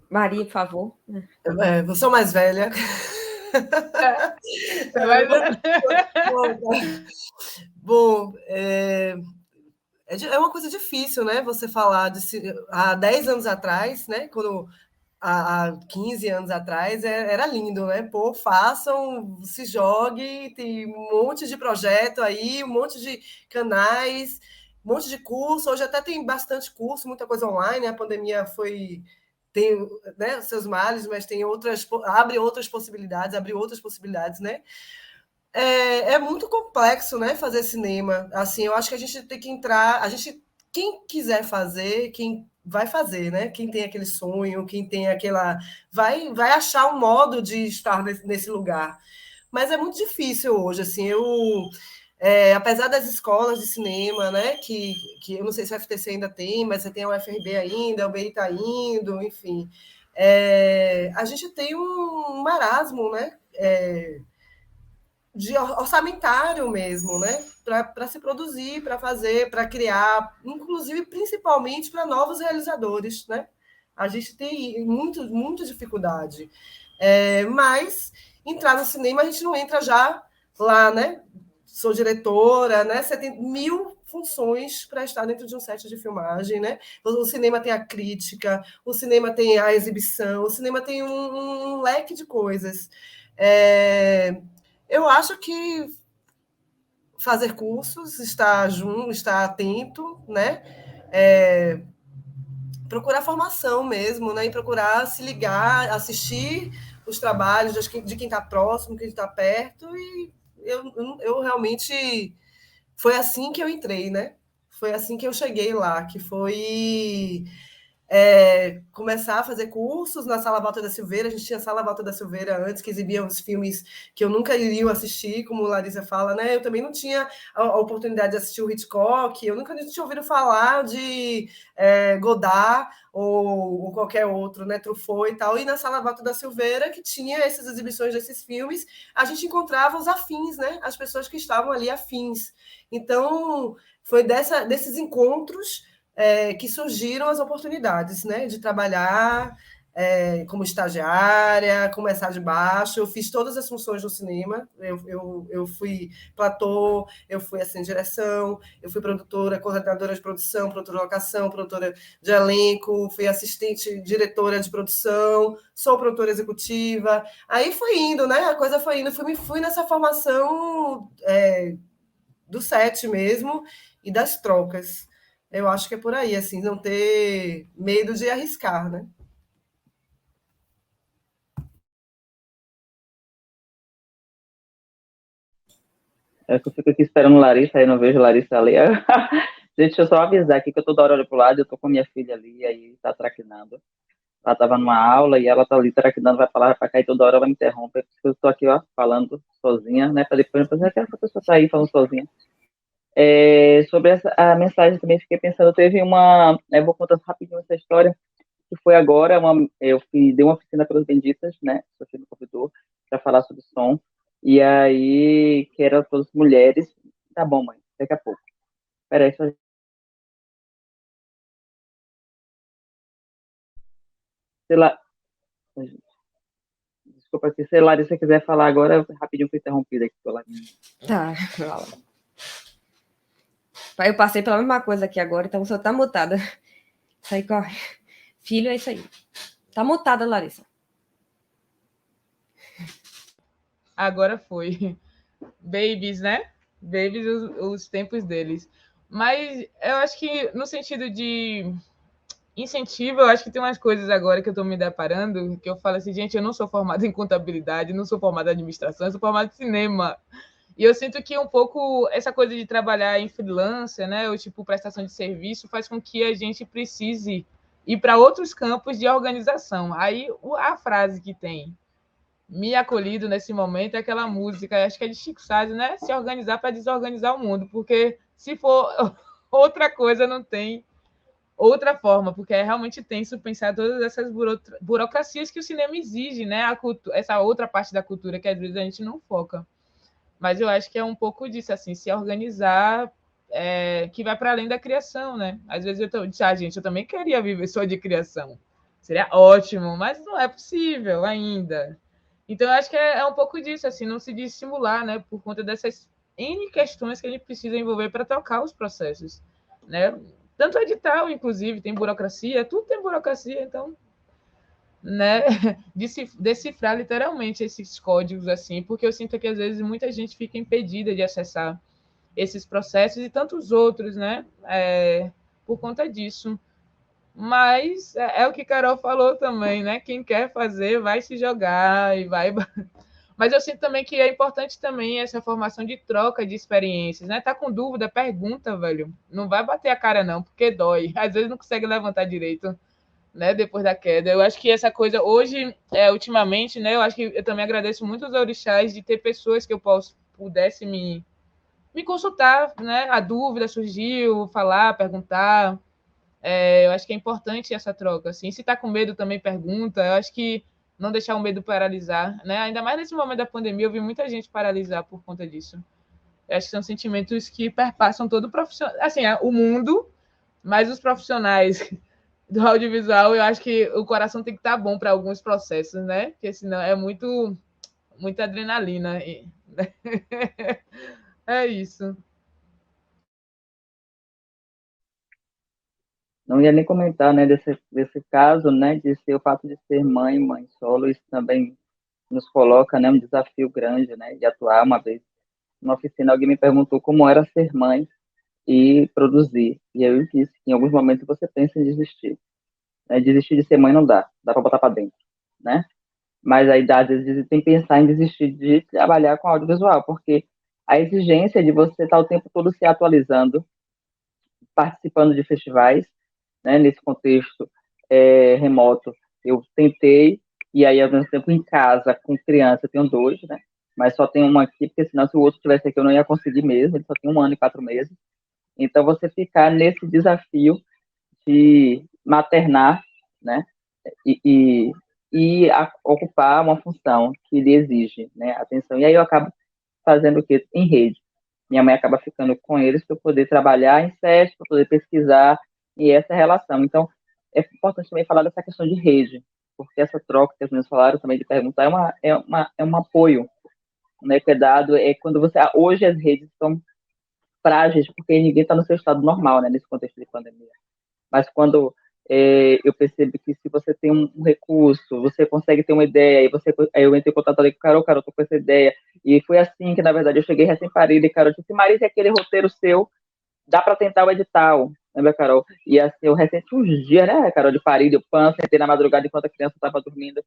Maria, por favor. Eu sou mais velha. Você vai... Bom, é uma coisa difícil, né? Você falar há 10 anos atrás, né? Quando há 15 anos atrás era lindo, né? Pô, façam, se jogue, tem um monte de projeto aí, um monte de canais, um monte de curso. Hoje até tem bastante curso, muita coisa online. A pandemia tem, né, seus males, mas abriu outras possibilidades, né? É muito complexo, né, fazer cinema. Assim, eu acho que a gente tem que entrar, quem quiser fazer, quem vai fazer, né? Quem tem aquele sonho, quem tem aquela, vai achar um modo de estar nesse lugar. Mas é muito difícil hoje, assim, apesar das escolas de cinema, né, que eu não sei se o FTC ainda tem, mas você tem o UFRB ainda, o BI está indo, enfim. A gente tem um marasmo, né, de orçamentário mesmo, né? Para se produzir, para fazer, para criar, inclusive, principalmente para novos realizadores, né? A gente tem muita dificuldade. Mas entrar no cinema, a gente não entra já lá, né? Sou diretora, né? Você tem 1000 funções para estar dentro de um set de filmagem, né? O cinema tem a crítica, o cinema tem a exibição, o cinema tem um leque de coisas. Eu acho que fazer cursos, estar junto, estar atento, né? Procurar formação mesmo, né? E procurar se ligar, assistir os trabalhos de quem está próximo, quem está perto. E eu realmente foi assim que eu entrei, né? Foi assim que eu cheguei lá, que foi começar a fazer cursos na Sala Walter da Silveira. A gente tinha a Sala Walter da Silveira antes, que exibia os filmes que eu nunca iria assistir, como Larissa fala, né? Eu também não tinha a oportunidade de assistir o Hitchcock, eu nunca tinha ouvido falar de Godard ou qualquer outro, né? Truffaut e tal. E na Sala Walter da Silveira, que tinha essas exibições desses filmes, a gente encontrava os afins, né? As pessoas que estavam ali afins. Então, foi desses encontros que surgiram as oportunidades, né, de trabalhar como estagiária, começar de baixo. Eu fiz todas as funções no cinema. Eu fui platô, eu fui assistente de direção, eu fui produtora, coordenadora de produção, produtora de locação, produtora de elenco, fui assistente diretora de produção, sou produtora executiva. Aí foi indo, né? A coisa foi indo. Fui nessa formação do set mesmo e das trocas. Eu acho que é por aí, assim, não ter medo de arriscar, né? Que eu fico aqui esperando Larissa, aí não vejo Larissa ali. Gente, deixa eu só avisar aqui que eu toda hora olho pro lado, eu tô com minha filha ali, aí tá traquinando. Ela tava numa aula e ela tá ali traquinando, vai falar, vai pra cá e toda hora ela me interrompe. Eu tô aqui, ó, falando sozinha, né? Pra depois, aquela pessoa tá aí falando sozinha. Sobre a mensagem também fiquei pensando, teve uma, vou contar rapidinho essa história, que foi agora, dei uma oficina para as benditas, né, o Sofia me convidou para falar sobre som, e aí, que eram todas mulheres, tá bom, mãe, daqui a pouco, peraí, só... Sei lá, desculpa, se a Larissa quiser falar agora, rapidinho fui interrompida aqui pela minha. Tá, fala. Eu passei pela mesma coisa aqui agora, então você tá mutada. Isso aí corre. Filho, é isso aí. Tá mutada, Larissa. Agora foi. Babies, né? Babies, os tempos deles. Mas eu acho que no sentido de incentivo, eu acho que tem umas coisas agora que eu estou me deparando, que eu falo assim, gente, eu não sou formada em contabilidade, não sou formada em administração, eu sou formada em cinema. E eu sinto que um pouco essa coisa de trabalhar em freelancer, né, ou tipo prestação de serviço, faz com que a gente precise ir para outros campos de organização. Aí a frase que tem me acolhido nesse momento é aquela música, acho que é de Chico Sainz, né? Se organizar para desorganizar o mundo, porque se for outra coisa, não tem outra forma, porque é realmente tenso pensar todas essas burocracias que o cinema exige, né? Essa outra parte da cultura que às vezes a gente não foca. Mas eu acho que é um pouco disso, assim, se organizar, que vai para além da criação, né? Às vezes eu disse, gente, eu também queria viver só de criação. Seria ótimo, mas não é possível ainda. Então, eu acho que é um pouco disso, assim, não se dissimular, né? Por conta dessas N questões que a gente precisa envolver para tocar os processos, né? Tanto edital, inclusive, tem burocracia, tudo tem burocracia, então, né, decifrar literalmente esses códigos assim, porque eu sinto que às vezes muita gente fica impedida de acessar esses processos e tantos outros, né, por conta disso. Mas é o que Carol falou também, né? Quem quer fazer vai se jogar e vai. Mas eu sinto também que é importante também essa formação de troca de experiências, né? Tá com dúvida, pergunta, velho. Não vai bater a cara não, porque dói. Às vezes não consegue levantar direito, né, depois da queda. Eu acho que essa coisa hoje, ultimamente, né, eu acho que eu também agradeço muito aos orixás de ter pessoas que eu pudesse me consultar, né, a dúvida surgiu, falar, perguntar. Eu acho que é importante essa troca, assim. Se está com medo, também pergunta. Eu acho que não deixar o medo paralisar, né? Ainda mais nesse momento da pandemia, eu vi muita gente paralisar por conta disso. Eu acho que são sentimentos que perpassam todo o profissional, assim, o mundo, mas os profissionais do audiovisual, eu acho que o coração tem que estar bom para alguns processos, né? Porque senão é muita adrenalina. É isso. Não ia nem comentar, né, desse caso, né, de ser o fato de ser mãe solo, isso também nos coloca, né, um desafio grande, né, de atuar. Uma vez numa oficina, alguém me perguntou como era ser mãe e produzir, e eu disse que em alguns momentos você pensa em desistir, né, desistir de ser mãe não dá para botar para dentro, né, mas aí às vezes tem que pensar em desistir de trabalhar com audiovisual, porque a exigência de você estar o tempo todo se atualizando, participando de festivais, né, nesse contexto remoto, eu tentei, e aí ao mesmo tempo em casa, com criança, eu tenho dois, né, mas só tenho uma aqui, porque senão se o outro estivesse aqui eu não ia conseguir mesmo, ele só tem 1 ano e 4 meses. Então você ficar nesse desafio de maternar, né, e, ocupar uma função que lhe exige, né, atenção. E aí eu acabo fazendo o quê? Em rede. Minha mãe acaba ficando com eles para eu poder trabalhar em SESC, para poder pesquisar, e essa relação. Então, é importante também falar dessa questão de rede, porque essa troca que as meninas falaram também de perguntar é um apoio, né, que é dado, quando você... Hoje as redes estão frágeis, porque ninguém está no seu estado normal, né, nesse contexto de pandemia. Mas quando eu percebo que se você tem um recurso, você consegue ter uma ideia, aí eu entrei em contato ali com o Carol, tô com essa ideia, e foi assim que, na verdade, eu cheguei recém-parida, e Carol disse, Marisa, aquele roteiro seu, dá para tentar o edital, lembra, Carol? E assim, eu recente uns dias, né, Carol, de parida, eu sentei na madrugada enquanto a criança estava dormindo,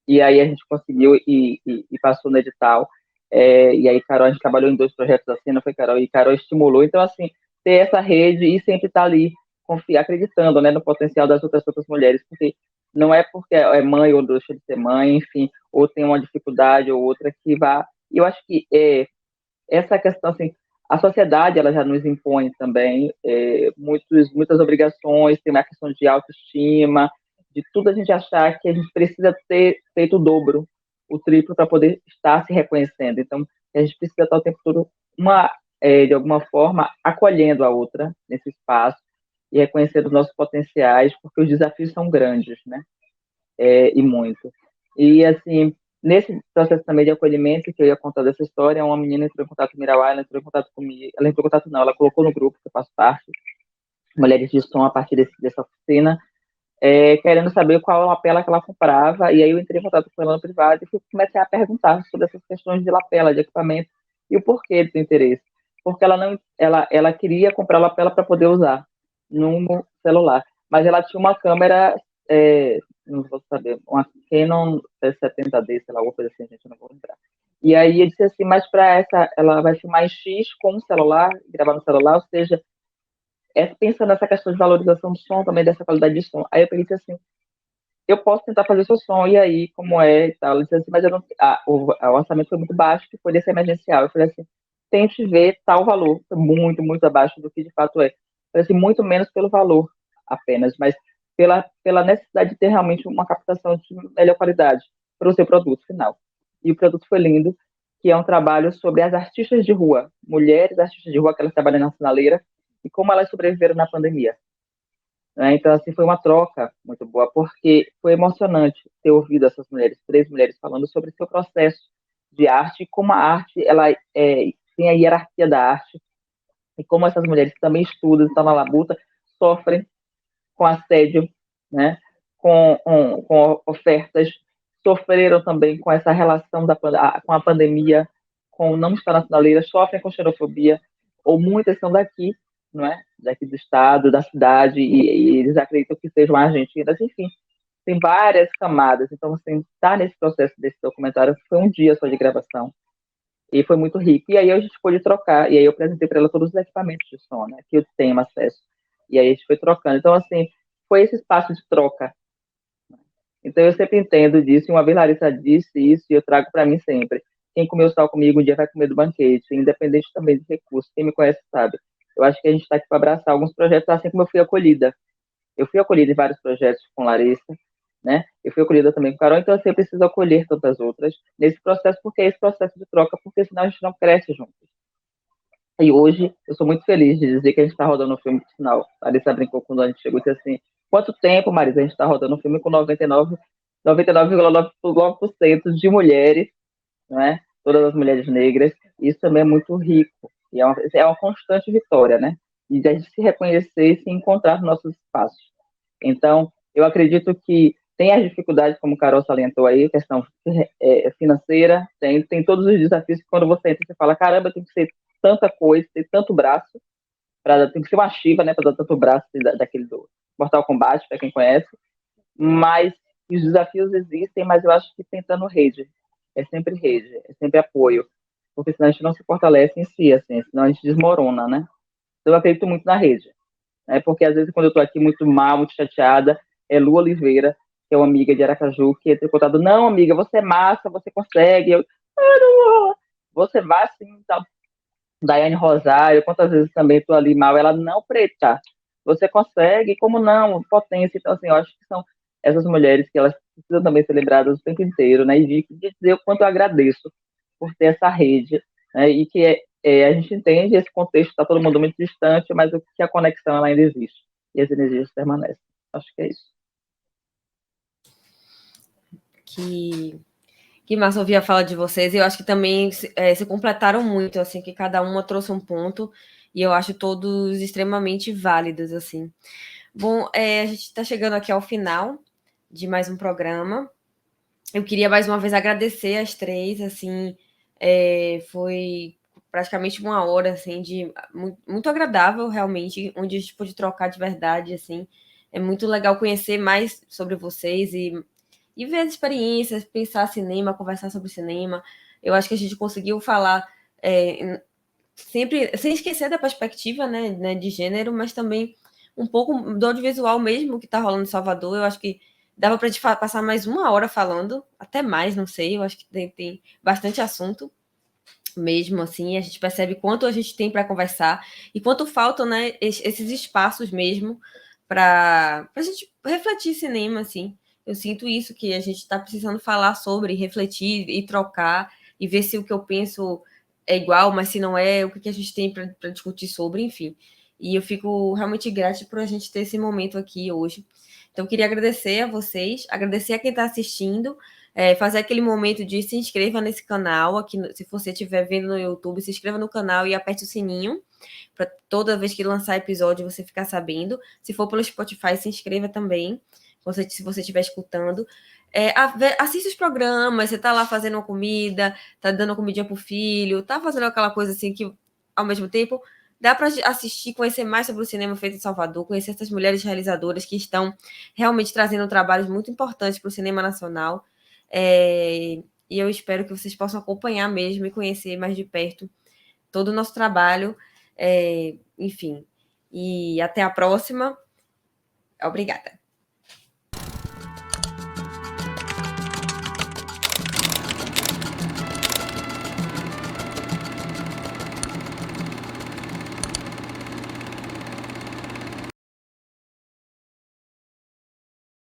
e aí a gente conseguiu e passou no edital, e aí, Carol, a gente trabalhou em 2 projetos assim, não foi, Carol? E Carol estimulou, então, assim, ter essa rede e sempre estar ali, confiar, acreditando, né, no potencial das outras mulheres, porque não é porque é mãe ou deixa de ser mãe, enfim, ou tem uma dificuldade ou outra que vá. E eu acho que essa questão, assim, a sociedade ela já nos impõe também muitas obrigações, tem uma questão de autoestima, de tudo a gente achar que a gente precisa ter feito o dobro, o triplo para poder estar se reconhecendo. Então, a gente precisa estar o tempo todo, de alguma forma, acolhendo a outra nesse espaço e reconhecendo os nossos potenciais, porque os desafios são grandes, né? E muito. E, assim, nesse processo também de acolhimento, que eu ia contar dessa história, uma menina entrou em contato com Mirauá, ela entrou em contato comigo, ela entrou em contato não, ela colocou no grupo que eu faço parte, Mulheres de Som, a partir dessa oficina, querendo saber qual lapela que ela comprava, e aí eu entrei em contato com ela no privado e comecei a perguntar sobre essas questões de lapela, de equipamento, e o porquê do interesse. Porque ela queria comprar lapela para poder usar no celular, mas ela tinha uma câmera, não vou saber, uma Canon 70D, sei lá, alguma coisa assim, gente, não vou lembrar. E aí eu disse assim, mas para essa, ela vai filmar em X com o celular, gravar no celular, ou seja, pensando nessa questão de valorização do som, também dessa qualidade de som. Aí eu pensei assim, eu posso tentar fazer seu som, e aí, como é e tal. Ela disse assim, mas eu não, o orçamento foi muito baixo, que foi desse emergencial. Eu falei assim, tente ver tal valor, foi muito, muito abaixo do que de fato é. Eu falei assim, muito menos pelo valor apenas, mas pela necessidade de ter realmente uma captação de melhor qualidade para o seu produto final. E o produto foi lindo, que é um trabalho sobre as artistas de rua, mulheres artistas de rua que elas trabalham na sinaleira, e como elas sobreviveram na pandemia. Né? Então, assim, foi uma troca muito boa, porque foi emocionante ter ouvido essas mulheres, 3 mulheres, falando sobre seu processo de arte, como a arte ela tem a hierarquia da arte, e como essas mulheres que também estudam, estão na labuta, sofrem com assédio, né? com ofertas, sofreram também com essa relação com a pandemia, com não estar na sinaleira, sofrem com xenofobia, ou muitas são daqui, não é? Daqui do estado, da cidade, e eles acreditam que sejam argentinas, enfim, tem várias camadas. Então, assim, estar nesse processo desse documentário foi um dia só de gravação, e foi muito rico. E aí a gente pôde trocar, e aí eu apresentei para ela todos os equipamentos de som, né, que eu tenho acesso. E aí a gente foi trocando. Então, assim, foi esse espaço de troca. Então, eu sempre entendo disso, e uma vez Larissa disse isso, e eu trago para mim sempre. Quem comeu sal comigo um dia vai comer do banquete, independente também de recursos. Quem me conhece sabe. Eu acho que a gente está aqui para abraçar alguns projetos, assim como eu fui acolhida. Eu fui acolhida em vários projetos com Larissa, né? Eu fui acolhida também com Carol, então eu sempre preciso acolher tantas outras nesse processo, porque é esse processo de troca, porque senão a gente não cresce juntos. E hoje eu sou muito feliz de dizer que a gente está rodando um filme por sinal. A Larissa brincou quando a gente chegou e disse assim, quanto tempo, Marisa, a gente está rodando um filme com 99,9% de mulheres, né? Todas as mulheres negras. Isso também é muito rico. E é uma constante vitória, né? E de a gente se reconhecer e se encontrar nos nossos espaços. Então, eu acredito que tem as dificuldades, como o Carol salientou aí, questão financeira, tem todos os desafios que quando você entra, você fala, caramba, tem que ser tanta coisa, tem tanto braço, tem que ser uma Shiva, né, para dar tanto braço daquele do Mortal Kombat, para quem conhece, mas os desafios existem, mas eu acho que tentando rede, é sempre apoio, porque senão a gente não se fortalece em si, assim, senão a gente desmorona, né? Então eu acredito muito na rede, né, porque às vezes quando eu estou aqui muito mal, muito chateada, é Lu Oliveira, que é uma amiga de Aracaju, que entra em contato, não, amiga, você é massa, você consegue, você vai sim, tá. Daiane Rosário, quantas vezes também estou ali mal, ela não preta, você consegue, como não, potência. Então, assim, eu acho que são essas mulheres que elas precisam também ser lembradas o tempo inteiro, né, e de dizer o quanto eu agradeço por ter essa rede, né, e que a gente entende esse contexto, está todo mundo muito distante, mas que a conexão ela ainda existe, e as energias permanecem. Acho que é isso. Que massa ouvir a fala de vocês. Eu acho que também se completaram muito, assim, que cada uma trouxe um ponto, e eu acho todos extremamente válidos, assim. Bom, a gente está chegando aqui ao final de mais um programa. Eu queria mais uma vez agradecer as 3, assim, foi praticamente 1 hora, assim, de muito agradável, realmente, onde a gente pôde trocar de verdade, assim. É muito legal conhecer mais sobre vocês e ver as experiências, pensar cinema, conversar sobre cinema. Eu acho que a gente conseguiu falar sempre, sem esquecer da perspectiva, né, de gênero, mas também um pouco do audiovisual mesmo que está rolando em Salvador. Eu acho que dava para a gente passar mais 1 hora falando, até mais, não sei, eu acho que tem bastante assunto. mesmo, assim, a gente percebe quanto a gente tem para conversar e quanto faltam, né, esses espaços mesmo para a gente refletir cinema, assim. Eu sinto isso, que a gente está precisando falar sobre, refletir e trocar e ver se o que eu penso é igual, mas se não é, o que a gente tem para discutir sobre, enfim. E eu fico realmente grata por a gente ter esse momento aqui hoje. Então, eu queria agradecer a vocês, agradecer a quem está assistindo, fazer aquele momento de se inscreva nesse canal, aqui, se você estiver vendo no YouTube, se inscreva no canal e aperte o sininho, para toda vez que lançar episódio você ficar sabendo. Se for pelo Spotify, se inscreva também, se você estiver escutando. Assista os programas, você está lá fazendo uma comida, está dando uma comidinha pro filho, está fazendo aquela coisa assim que, ao mesmo tempo, dá para assistir, conhecer mais sobre o cinema feito em Salvador, conhecer essas mulheres realizadoras que estão realmente trazendo trabalhos muito importantes para o cinema nacional. E eu espero que vocês possam acompanhar mesmo e conhecer mais de perto todo o nosso trabalho. Enfim, e até a próxima. Obrigada.